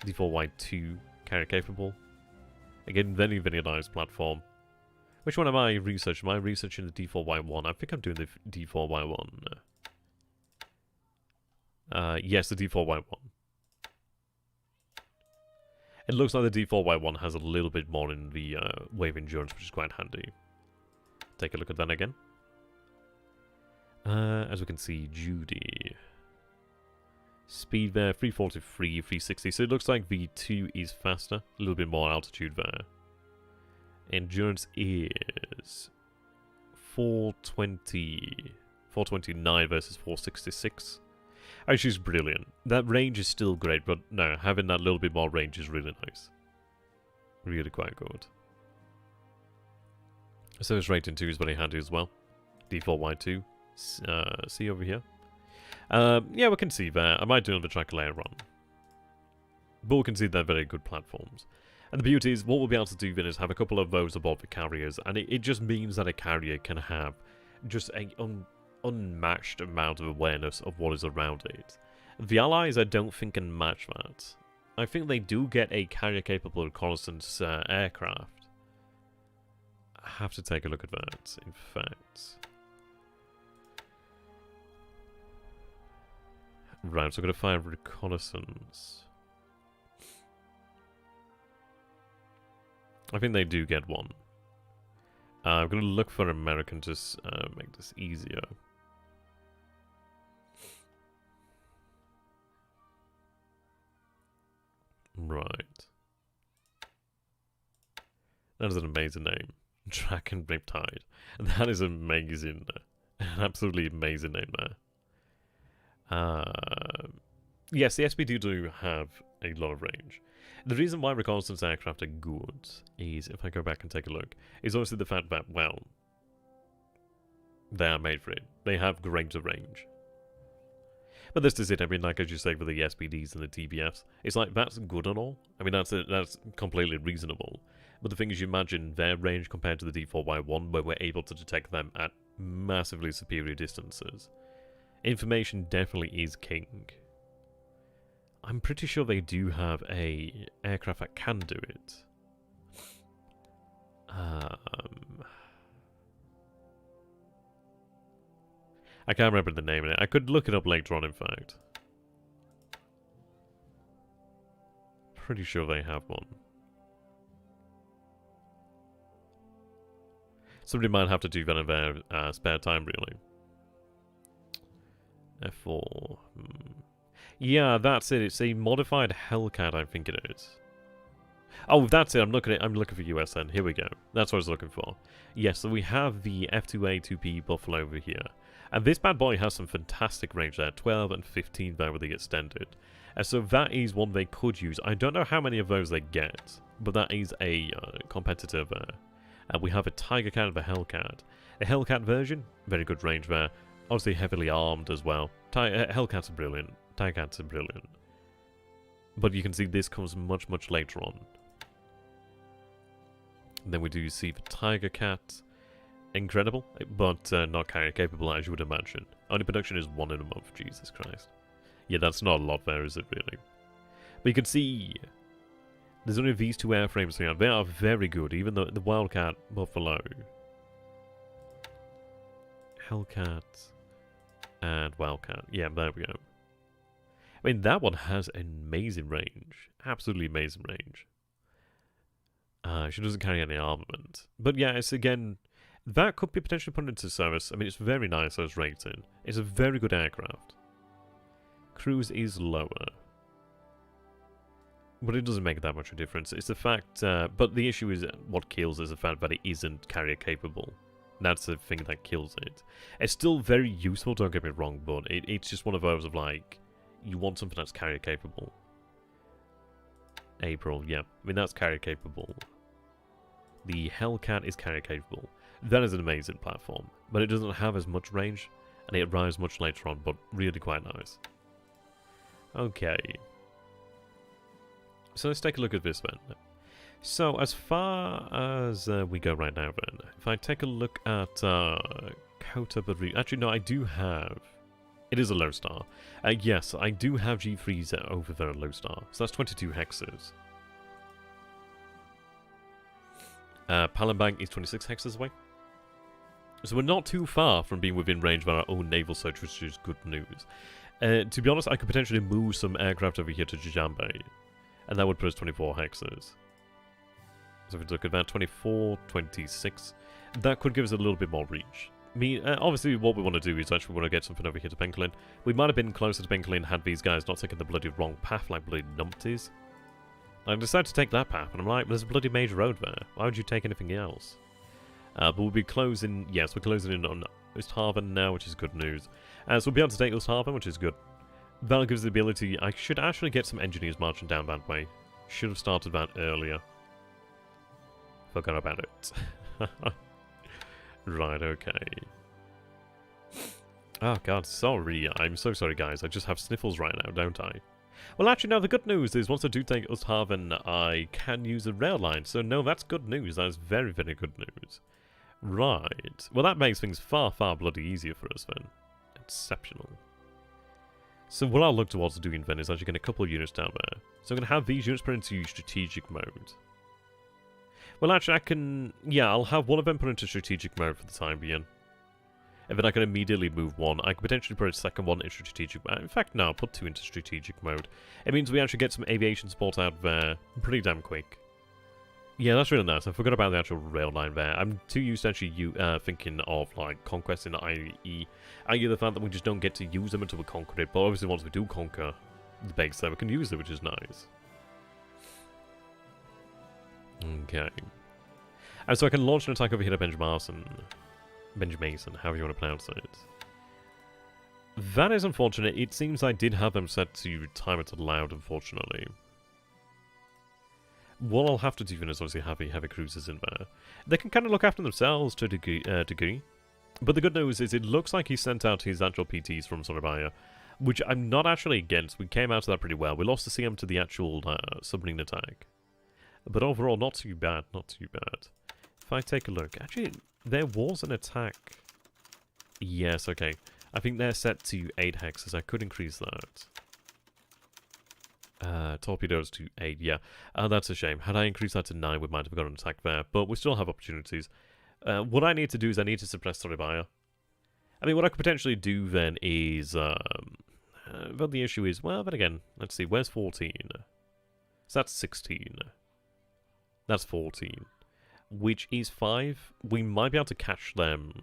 D4Y2 carrier capable. Again, very, very nice platform. Which one am I researching? Am I researching the D4Y1? I think I'm doing the D4Y1. Yes, the D4Y1. It looks like the D4Y1 has a little bit more in the wave endurance, which is quite handy. Take a look at that again. As we can see, Judy. Speed there, 343, 360. So it looks like V2 is faster. A little bit more altitude there. Endurance is 420, 429 versus 466. Oh, she's brilliant. That range is still great, but no, having that little bit more range is really nice. Really quite good. Service rating 2 is very handy as well. D4Y2. See over here. Yeah, we can see there. I might do another track later on. But we can see they're very good platforms. And the beauty is, what we'll be able to do then is have a couple of those aboard the carriers, and it just means that a carrier can have just an unmatched amount of awareness of what is around it. The Allies, I don't think, can match that. I think they do get a carrier-capable reconnaissance aircraft. I have to take a look at that, in fact. Right, so I'm going to find reconnaissance. I think they do get one. I'm going to look for American to make this easier. Right. That is an amazing name. Track and Riptide. That is amazing. An absolutely amazing name there. Yes, the SPD do have a lot of range. The reason why reconnaissance aircraft are good is, if I go back and take a look, is obviously the fact that, well, they are made for it. They have greater range. But this is it. I mean, like as you say, with the SPDs and the TBFs, it's like, that's good and all. I mean, that's completely reasonable. But the thing is, you imagine their range compared to the D4Y1, where we're able to detect them at massively superior distances. Information definitely is king. I'm pretty sure they do have a aircraft that can do it. I can't remember the name of it. I could look it up later on, in fact. Pretty sure they have one. Somebody might have to do that in their spare time, really. F4. Yeah, that's it. It's a modified Hellcat, I think it is. Oh, that's it. I'm looking for USN. Here we go. That's what I was looking for. Yes, so we have the F2A2P Buffalo over here. And this bad boy has some fantastic range there. 12 and 15 there with the extended. So that is one they could use. I don't know how many of those they get, but that is a competitor there. We have a Tiger Cat and a Hellcat. A Hellcat version, very good range there. Obviously heavily armed as well. Hellcats are brilliant. Tiger Cats are brilliant. But you can see this comes much, much later on. And then we do see the Tiger Cat. Incredible, but not carrier capable as you would imagine. Only production is 1 in a month, Jesus Christ. Yeah, that's not a lot there, is it really? But you can see there's only these two airframes here. They are very good, even though the Wildcat Buffalo, Hellcat, and Wildcat. Yeah, there we go. I mean, that one has an amazing range. Absolutely amazing range. She doesn't carry any armament. But yeah, it's again, that could be potentially put into service. I mean, it's very nice as rating. It's a very good aircraft. Cruise is lower. But it doesn't make that much of a difference. It's the fact, but the issue is what kills is the fact that it isn't carrier capable. That's the thing that kills it. It's still very useful, don't get me wrong, but it's just one of those of like, you want something that's carrier capable. April, yeah. I mean, that's carrier capable. The Hellcat is carrier capable. That is an amazing platform, but it doesn't have as much range, and it arrives much later on, but really quite nice. Okay. So let's take a look at this then. So as far as we go right now then, if I take a look at Cato, but actually no, I do have, it is a low star. Yes, I do have G3s over there at low star, so that's 22 hexes. Palembang is 26 hexes away. So we're not too far from being within range of our own naval search, which is good news. To be honest, I could potentially move some aircraft over here to Djambe, and that would put us 24 hexes. So if we look at that, 24, 26, that could give us a little bit more reach. Obviously what we want to do is actually want to get something over here to Benkelin. We might have been closer to Benkelin had these guys not taken the bloody wrong path like bloody numpties. I decided to take that path, and I'm like, there's a bloody major road there. Why would you take anything else? But we'll be closing, yes, we're closing in on Oosthaven now, which is good news. So we'll be able to take Oosthaven, which is good. That'll give us the ability, I should actually get some engineers marching down that way. Should have started that earlier. Forgot about it. Right, okay. Oh god, sorry. I'm so sorry, guys. I just have sniffles right now, don't I? Well, actually, no, the good news is once I do take Oosthaven, I can use a rail line. So, no, that's good news. That is very, very good news. Right. Well, that makes things far, far bloody easier for us, then. Exceptional. So, what I'll look towards doing, then, is actually getting a couple of units down there. So, I'm going to have these units put into strategic mode. Well, actually, I can... Yeah, I'll have one of them put into strategic mode for the time being. And then I can immediately move one. I could potentially put a second one into strategic mode. In fact, no, I'll put two into strategic mode. It means we actually get some aviation support out there pretty damn quick. Yeah, that's really nice. I forgot about the actual rail line there. I'm too used to actually thinking of, like, conquesting i.e. the fact that we just don't get to use them until we conquer it. But obviously, once we do conquer the base there, we can use it, which is nice. Okay. And so I can launch an attack over here to Benjamason, however you want to pronounce it. That is unfortunate. It seems I did have them set to timer to loud, unfortunately. What I'll have to do is obviously have heavy cruisers in there. They can kind of look after themselves to a degree. But the good news is it looks like he sent out his actual PTs from Surabaya, which I'm not actually against. We came out of that pretty well. We lost the CM to the actual submarine attack. But overall, not too bad, not too bad. If I take a look, actually, there was an attack. Yes, okay. I think they're set to 8 hexes. I could increase that. Torpedoes to 8, yeah. That's a shame. Had I increased that to 9, we might have got an attack there. But we still have opportunities. What I need to do is I need to suppress Surabaya. I mean, what I could potentially do then is... well, the issue is... Well, then again, let's see. Where's 14? So that's 16. That's 14. Which is 5. We might be able to catch them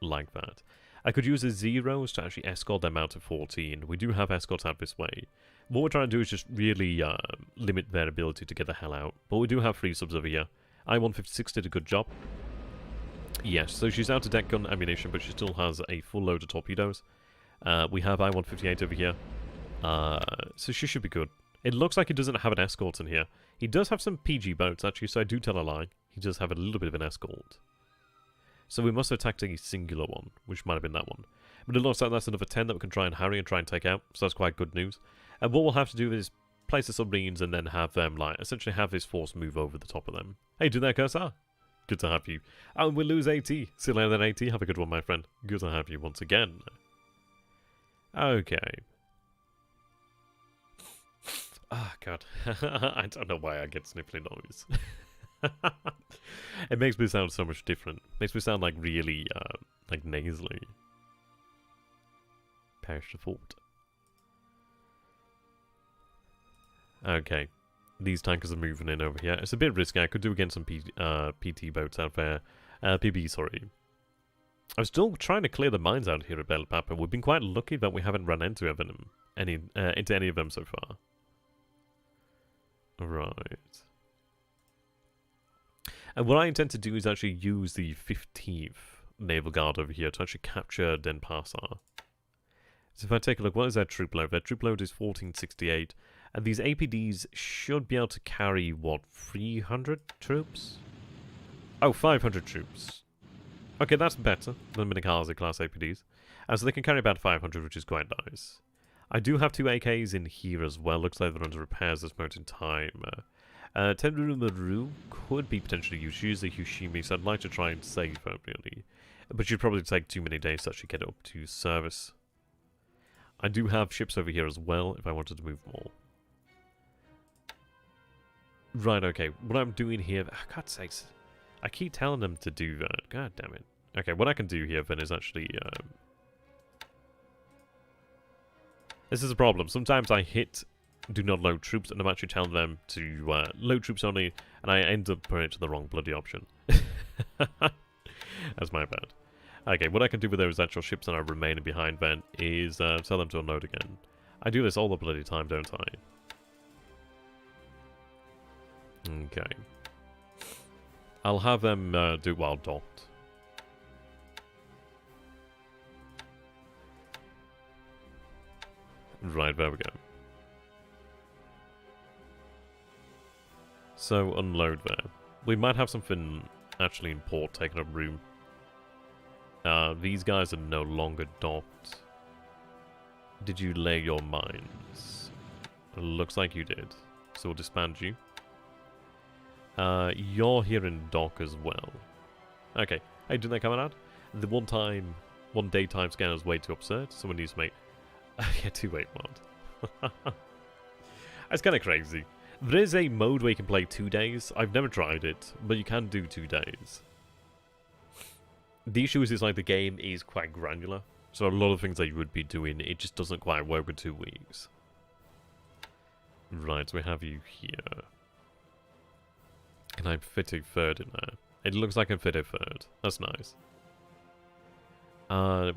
like that. I could use the zeros to actually escort them out to 14. We do have escorts out this way. What we're trying to do is just really limit their ability to get the hell out. But we do have 3 subs over here. I-156 did a good job. Yes, so she's out of deck gun ammunition, but she still has a full load of torpedoes. We have I-158 over here. So she should be good. It looks like he doesn't have an escort in here. He does have some PG boats, actually, so I do tell a lie. He does have a little bit of an escort. So we must have attacked a singular one, which might have been that one. But it looks like that's another 10 that we can try and harry and try and take out, so that's quite good news. And what we'll have to do is place the submarines and then have them, like, essentially have this force move over the top of them. Hey, do that, Cursor? Good to have you. Oh, we'll lose AT. See you later then, AT. Have a good one, my friend. Good to have you once again. Okay. Ah, God. I don't know why I get sniffly noise. It makes me sound so much different. Makes me sound like really, like nasally. Perish the fort. Okay. These tankers are moving in over here. It's a bit risky. I could do against some PT boats out there. PB, sorry. I'm still trying to clear the mines out here at BLeAcHACiD. We've been quite lucky that we haven't run into any of them so far. Right. And what I intend to do is actually use the 15th Naval Guard over here to actually capture Denpasar. So if I take a look, what is their troop load? Their troop load is 1468. And these APDs should be able to carry, what, 300 troops? Oh, 500 troops. Okay, that's better than BLeAcHACiD class APDs. So they can carry about 500, which is quite nice. I do have 2 AKs in here as well. Looks like they're under repairs this moment in time. Tenru could be potentially used. She is a Hushimi, so I'd like to try and save her, really. But she'd probably take too many days to actually get it up to service. I do have ships over here as well, if I wanted to move more. Right, okay. What I'm doing here... God's sakes. I keep telling them to do that. God damn it. Okay, what I can do here, then, is actually... This is a problem. Sometimes I hit do not load troops, and I'm actually telling them to load troops only, and I end up putting it to the wrong bloody option. That's my bad. Okay, what I can do with those actual ships that are remaining behind then is tell them to unload again. I do this all the bloody time, don't I? Okay. I'll have them do it while docked. Right, there we go. So, unload there. We might have something actually in port taking up room. These guys are no longer docked. Did you lay your mines? Looks like you did. So we'll disband you. You're here in dock as well. Okay. Hey, didn't they come out? The one daytime scanner is way too absurd. Someone needs to make... yeah, 2-8 mod. That's kind of crazy. There is a mode where you can play 2 days. I've never tried it, but you can do 2 days. The issue is like the game is quite granular. So a lot of things that you would be doing, it just doesn't quite work with 2 weeks. Right, so we have you here. Can I fit a third in there? It looks like I can fit a third. That's nice.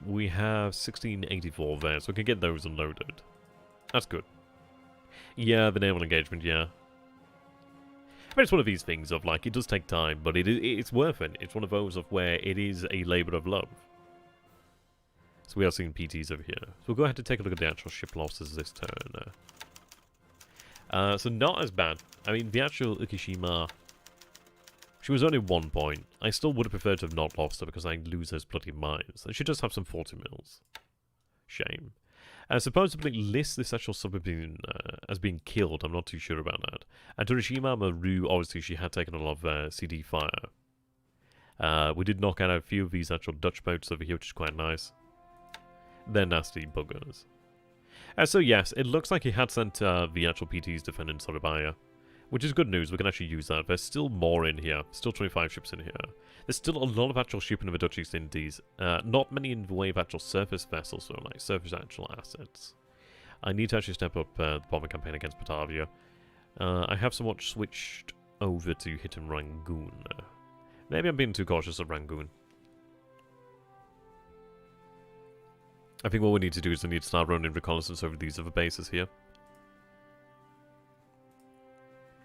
We have 1684 there, so we can get those unloaded. That's good. Yeah, the naval engagement, yeah. But it's one of these things of, like, it does take time, but it's worth it. It's one of those of where it is a labour of love. So we are seeing PTs over here. So we'll go ahead and take a look at the actual ship losses this turn. So not as bad. I mean, the actual Ukishima... She was only 1 point. I still would have preferred to have not lost her because I lose those bloody mines. And she does have some 40 mils. Shame. Supposedly lists this actual sub as being killed. I'm not too sure about that. And Torishima Maru, obviously she had taken a lot of CD fire. We did knock out a few of these actual Dutch boats over here, which is quite nice. They're nasty buggers. So yes, it looks like he had sent the actual PTs defending Sorabaya. Which is good news, we can actually use that. There's still more in here. Still 25 ships in here. There's still a lot of actual shipping in the Dutch East Indies. Not many in the way of actual surface vessels, so like surface actual assets. I need to actually step up the bombing campaign against Batavia. I have somewhat switched over to hitting Rangoon. Maybe I'm being too cautious of Rangoon. I think what we need to do is we need to start running reconnaissance over these other bases here.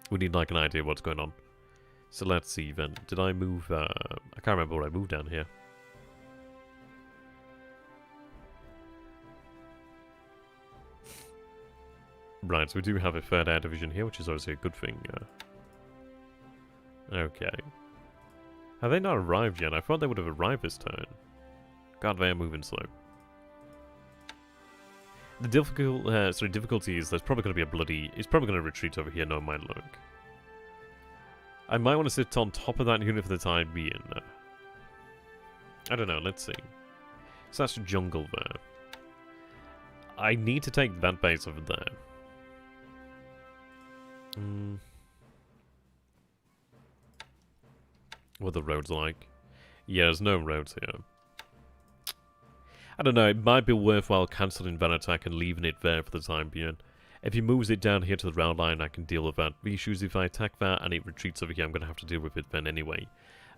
We need, like, an idea of what's going on. So let's see, then. Did I move, I can't remember what I moved down here. Right, so we do have a third air division here, which is obviously a good thing. Okay. Have they not arrived yet? I thought they would have arrived this turn. God, they are moving slow. The difficulty is there's probably going to be a bloody... It's probably going to retreat over here, no mind look. I might want to sit on top of that unit for the time being. I don't know, let's see. So that's jungle there. I need to take that base over there. What are the roads like? Yeah, there's no roads here. I don't know, it might be worthwhile cancelling that attack and leaving it there for the time being. If he moves it down here to the round line, I can deal with that. The issue is if I attack that and it retreats over here, I'm going to have to deal with it then anyway.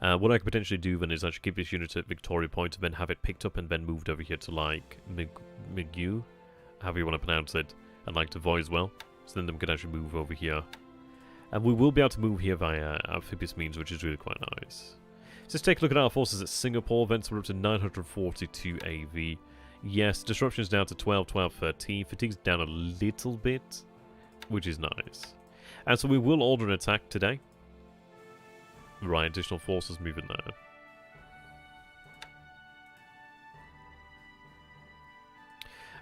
What I could potentially do then is actually keep this unit at Victoria Point and then have it picked up and then moved over here to, like, however you want to pronounce it, and, like, Tavoy as well. So then we could actually move over here. And we will be able to move here via amphibious means, which is really quite nice. So let's take a look at our forces at Singapore. Events were up to 942 AV. Yes, disruption is down to 12, 12, 13. Fatigue's down a little bit, which is nice. And so we will order an attack today. Right, additional forces moving there.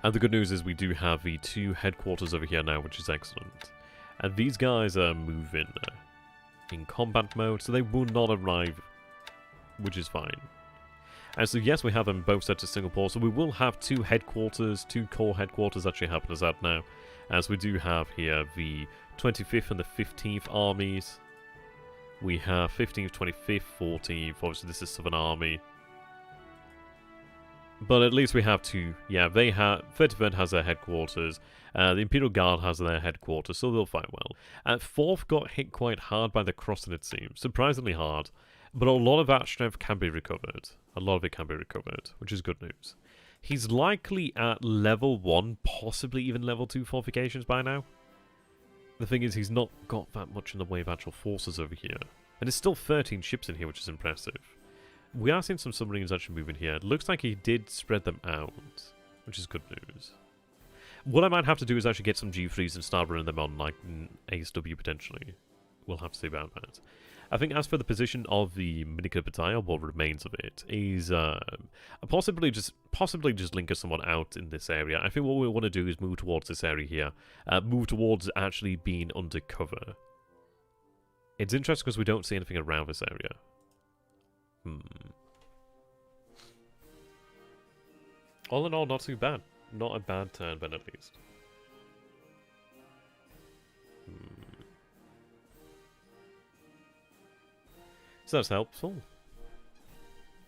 And the good news is we do have the 2 headquarters over here now, which is excellent. And these guys are moving in combat mode, so they will not arrive, which is fine. And so yes, we have them both set to Singapore, so we will have 2 headquarters, 2 core headquarters actually helping us out now. As we do have here the 25th and the 15th armies. We have 15th, 25th, 14th, obviously this is Southern Army. But at least we have 2, yeah, they have, 35th has their headquarters, the Imperial Guard has their headquarters, so they'll fight well. 4th got hit quite hard by the crossing, it seems, surprisingly hard, but a lot of that strength can be recovered. A lot of it can be recovered, which is good news. He's likely at level 1, possibly even level 2 fortifications by now. The thing is, he's not got that much in the way of actual forces over here. And there's still 13 ships in here, which is impressive. We are seeing some submarines actually moving here. It looks like he did spread them out, which is good news. What I might have to do is actually get some G3s and start running them on, like, ASW potentially. We'll have to see about that. I think as for the position of the Minica Battalion, what remains of it, is possibly just link us someone out in this area. I think what we want to do is move towards this area here. Move towards actually being undercover. It's interesting because we don't see anything around this area. All in all, not too bad. Not a bad turn, but at least. So that's helpful.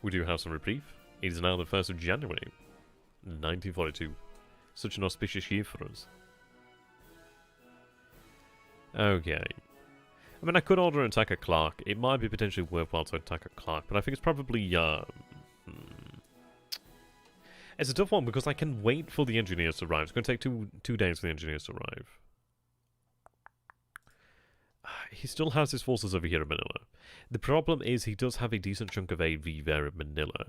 We do have some reprieve. It is now the 1st of January, 1942. Such an auspicious year for us. Okay. I mean, I could order an attack at Clark. It might be potentially worthwhile to attack at Clark, but I think it's probably, It's a tough one because I can wait for the engineers to arrive. It's going to take two days for the engineers to arrive. He still has his forces over here in Manila. The problem is he does have a decent chunk of AV there in Manila.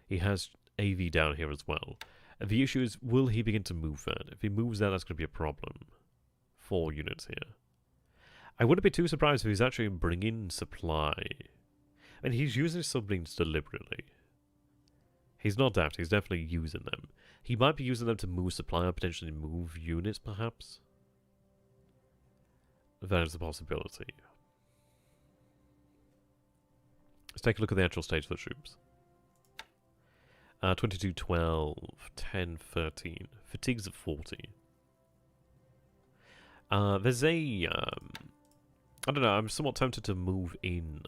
He has AV down here as well. The issue is, will he begin to move that? If he moves that, that's going to be a problem. 4 units here. I wouldn't be too surprised if he's actually bringing supply. I mean, he's using his submarines deliberately. He's not daft, he's definitely using them. He might be using them to move supply or potentially move units, perhaps. That is a possibility. Let's take a look at the actual state of the troops. 22, 12, 10, 13. Fatigues at 40. There's a... I don't know, I'm somewhat tempted to move in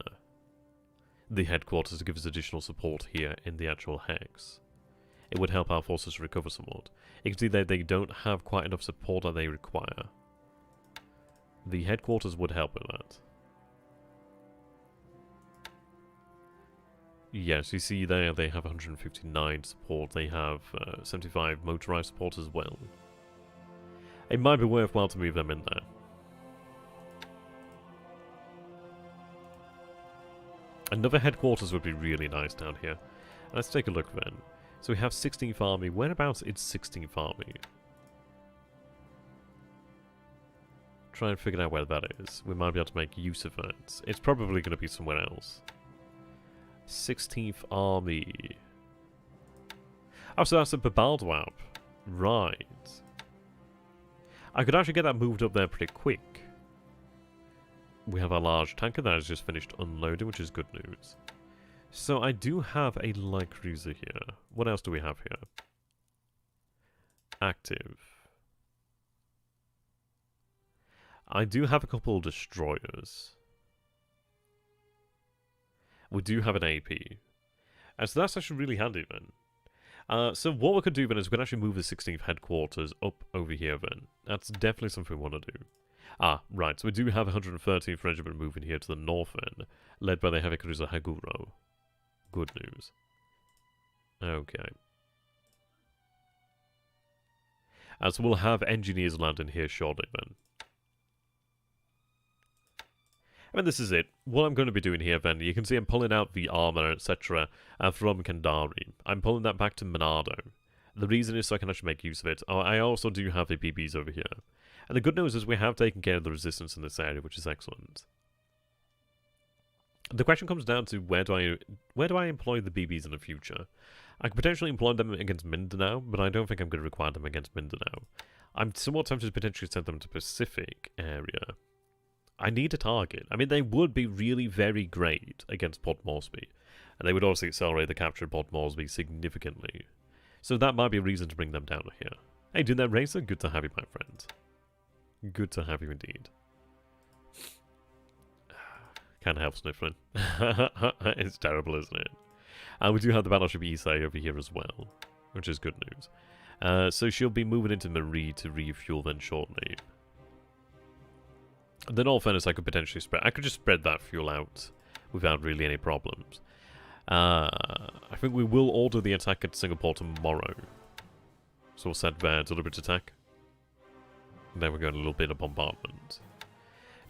the headquarters to give us additional support here in the actual hex. It would help our forces recover somewhat. You can see that they don't have quite enough support that they require. The headquarters would help with that. Yes, you see there they have 159 support. They have 75 motorized support as well. It might be worthwhile to move them in there. Another headquarters would be really nice down here. Let's take a look then. So we have 16th Army. Whereabouts is 16th Army? Try and figure out where that is. We might be able to make use of that. It's probably going to be somewhere else. 16th Army. Oh, so that's a Babaldwap. Right. I could actually get that moved up there pretty quick. We have a large tanker that has just finished unloading, which is good news. So I do have a light cruiser here. What else do we have here? Active. I do have a couple of destroyers. We do have an AP. And so that's actually really handy then. So what we could do then is we can actually move the 16th headquarters up over here then. That's definitely something we want to do. Ah, right, so we do have 113th Regiment moving here to the north end, led by the heavy cruiser Haguro. Good news. Okay. So we'll have engineers landing here shortly then. I mean, this is it. What I'm going to be doing here, then, you can see I'm pulling out the armor, etc. From Kandari. I'm pulling that back to Monado. The reason is so I can actually make use of it. I also do have the BBs over here. And the good news is we have taken care of the resistance in this area, which is excellent. The question comes down to where do I employ the BBs in the future? I could potentially employ them against Mindanao, but I don't think I'm going to require them against Mindanao. I'm somewhat tempted to potentially send them to Pacific area. I need a target. I mean, they would be really very great against Port Moresby, and they would also accelerate the capture of Port Moresby significantly. So that might be a reason to bring them down here. Hey, doing that, Racer? Good to have you, my friend. Good to have you indeed. Can't help sniffling. It's terrible, isn't it? And we do have the battleship Issei over here as well, which is good news. So she'll be moving into Marie to refuel then shortly. And then, all fairness, I could potentially spread. I could just spread that fuel out without really any problems. I think we will order the attack at Singapore tomorrow. So we'll set their deliberate attack. And then we're going a little bit of bombardment.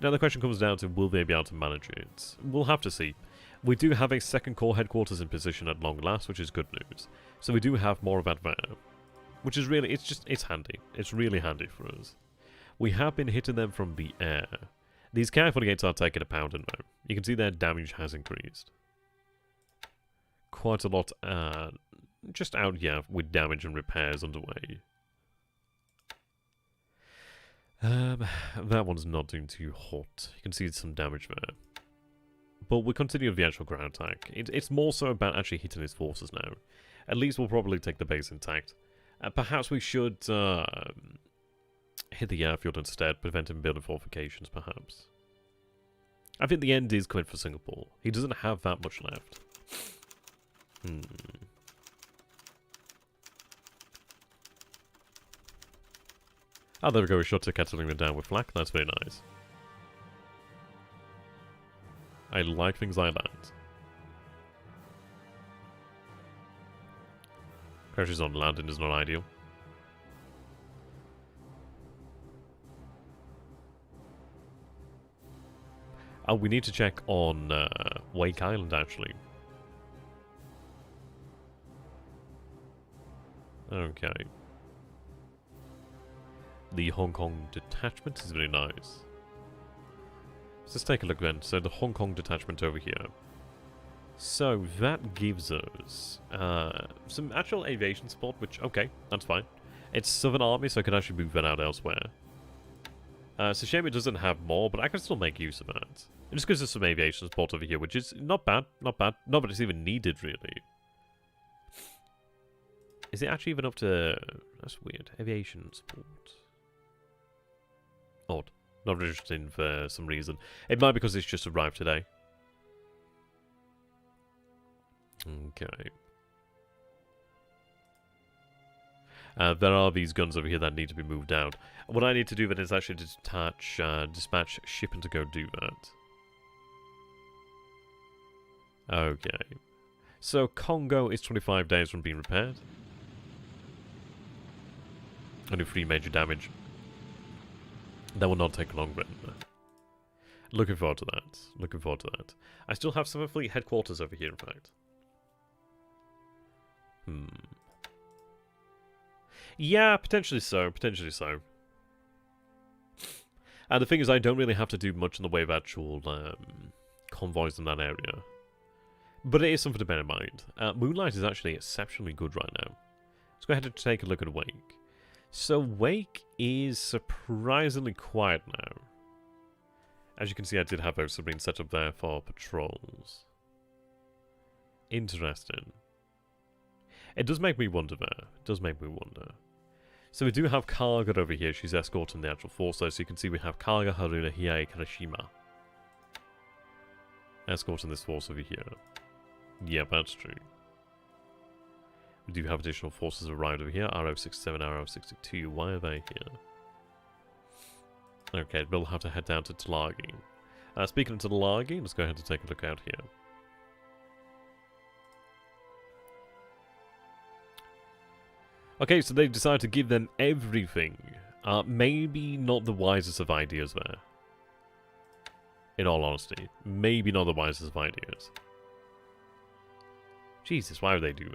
Now the question comes down to, will they be able to manage it? We'll have to see. We do have a second corps headquarters in position at long last, which is good news. So we do have more of that there. Which is really, it's handy. It's really handy for us. We have been hitting them from the air. These K-48s are taking a pounding now. You can see their damage has increased. Quite a lot, just out here with damage and repairs underway. That one's not doing too hot. You can see some damage there. But we continue with the actual ground attack. It's more so about actually hitting his forces now. At least we'll probably take the base intact. Perhaps we should hit the airfield instead, prevent him building fortifications, perhaps. I think the end is coming for Singapore. He doesn't have that much left. Oh, there we go. We shot to Catalina down with flak. That's very nice. I like things like that. Crashes on landing is not ideal. Oh, we need to check on Wake Island, actually. Okay. The Hong Kong detachment is very nice. Let's take a look then. So the Hong Kong detachment over here. So that gives us some actual aviation support, which, okay, that's fine. It's Southern Army, so I can actually move that out elsewhere. It's a shame it doesn't have more, but I can still make use of that. It just gives us some aviation support over here, which is not bad, not bad. Not that it's even needed, really. Is it actually even up to... That's weird. Aviation support. Odd. Not registering for some reason. It might be because it's just arrived today. Okay. There are these guns over here that need to be moved out. What I need to do then is actually dispatch shipping to go do that. Okay. So Congo is 25 days from being repaired. Only 3 major damage. That will not take long then. Looking forward to that. Looking forward to that. I still have some fleet headquarters over here, in fact. Yeah, potentially so. Potentially so. And the thing is, I don't really have to do much in the way of actual convoys in that area. But it is something to bear in mind. Moonlight is actually exceptionally good right now. Let's go ahead and take a look at Wake. So Wake is surprisingly quiet now. As you can see, I did have those submarines set up there for patrols. Interesting. It does make me wonder there. It does make me wonder. So we do have Karga over here. She's escorting the actual force though. So you can see we have Karga, Haruna, Hiei, Karashima. Escorting this force over here. Yeah, that's true. We do have additional forces arrived over here. RO67, RO62. Why are they here? Okay, we'll have to head down to Tulagi. Speaking of Tulagi, let's go ahead and take a look out here. Okay, so they decided to give them everything. Maybe not the wisest of ideas there. In all honesty. Maybe not the wisest of ideas. Jesus, why would they do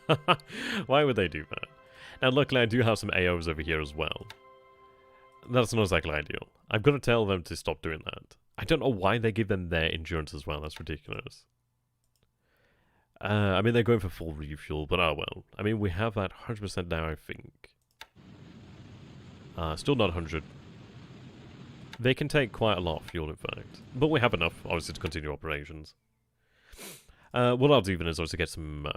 that? Why would they do that? Now, luckily, I do have some AOs over here as well. That's not exactly ideal. I've got to tell them to stop doing that. I don't know why they give them their endurance as well. That's ridiculous. I mean, they're going for full refuel, but oh well. I mean, we have that 100% now, I think. Still not 100. They can take quite a lot of fuel, in fact. But we have enough, obviously, to continue operations. What I'll do even is obviously get some...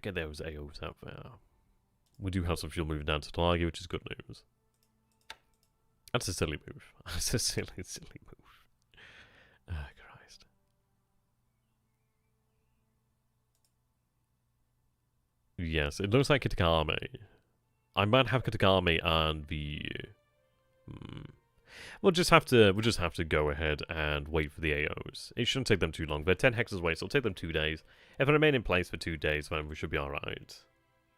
get those AOs out there. We do have some fuel moving down to Tulagi, which is good news. That's a silly move. That's a silly move. Oh, Christ. Yes, it looks like Kitakami. I might have Kitakami and the... We'll just have to go ahead and wait for the AOs. It shouldn't take them too long. They're 10 hexes away, so it'll take them 2 days. If I remain in place for 2 days, then we should be alright.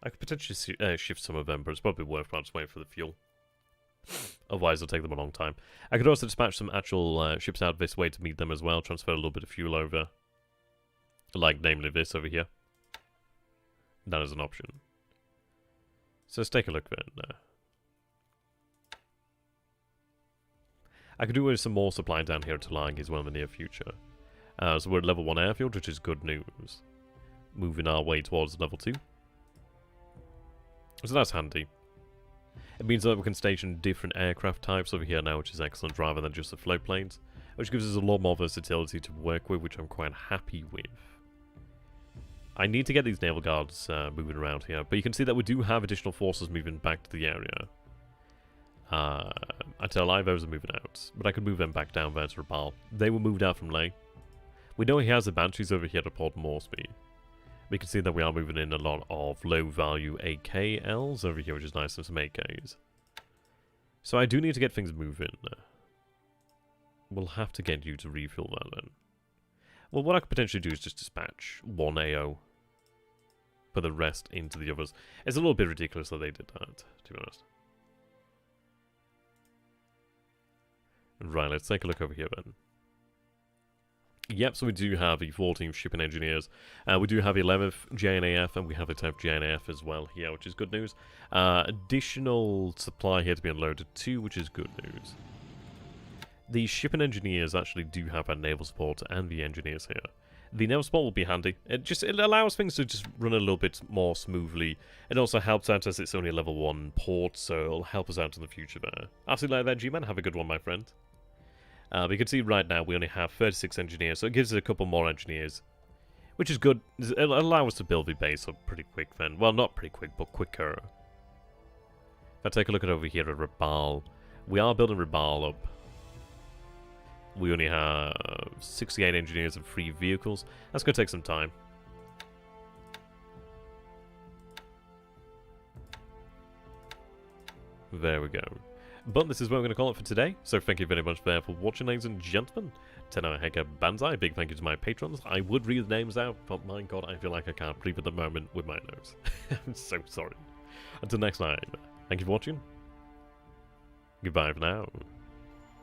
I could potentially shift some of them, but it's probably worthwhile just waiting for the fuel. Otherwise, it'll take them a long time. I could also dispatch some actual ships out this way to meet them as well. Transfer a little bit of fuel over. Like, namely this over here. That is an option. So let's take a look then. I could do with some more supply down here at Tulagi as well in the near future. So we're at level 1 airfield, which is good news. Moving our way towards level 2. So that's handy. It means that we can station different aircraft types over here now, which is excellent, rather than just the float planes. Which gives us a lot more versatility to work with, which I'm quite happy with. I need to get these naval guards moving around here, but you can see that we do have additional forces moving back to the area. I tell I those are moving out, but I could move them back down there to Raphael. They were moved out from Leh. We know he has the Banshees over here to Port Moresby. We can see that we are moving in a lot of low-value AKLs over here, which is nice, and some AKs. So I do need to get things moving. We'll have to get you to refuel that then. Well, what I could potentially do is just dispatch one AO. Put the rest into the others. It's a little bit ridiculous that they did that, to be honest. Right, let's take a look over here then. Yep, so we do have the 14th Shipping Engineers. We do have 11th JNAF, and we have the 10th JNAF as well here, which is good news. Additional supply here to be unloaded too, which is good news. The Shipping Engineers actually do have our naval support and the engineers here. The naval support will be handy. It allows things to just run a little bit more smoothly. It also helps out as it's only a level 1 port, so it'll help us out in the future there. Absolutely like that, G-Man. Have a good one, my friend. You can see right now we only have 36 engineers, so it gives us a couple more engineers, which is good. It'll allow us to build the base up pretty quick then. Well, not pretty quick, but quicker. If I take a look at over here at Raphael, we are building Raphael up. We only have 68 engineers and 3 vehicles. That's going to take some time. There we go. But this is what we're going to call it for today. So thank you very much there for watching, ladies and gentlemen. Tenno Heka Banzai, big thank you to my patrons. I would read the names out, but my god, I feel like I can't breathe at the moment with my nose. I'm so sorry. Until next time, thank you for watching. Goodbye for now.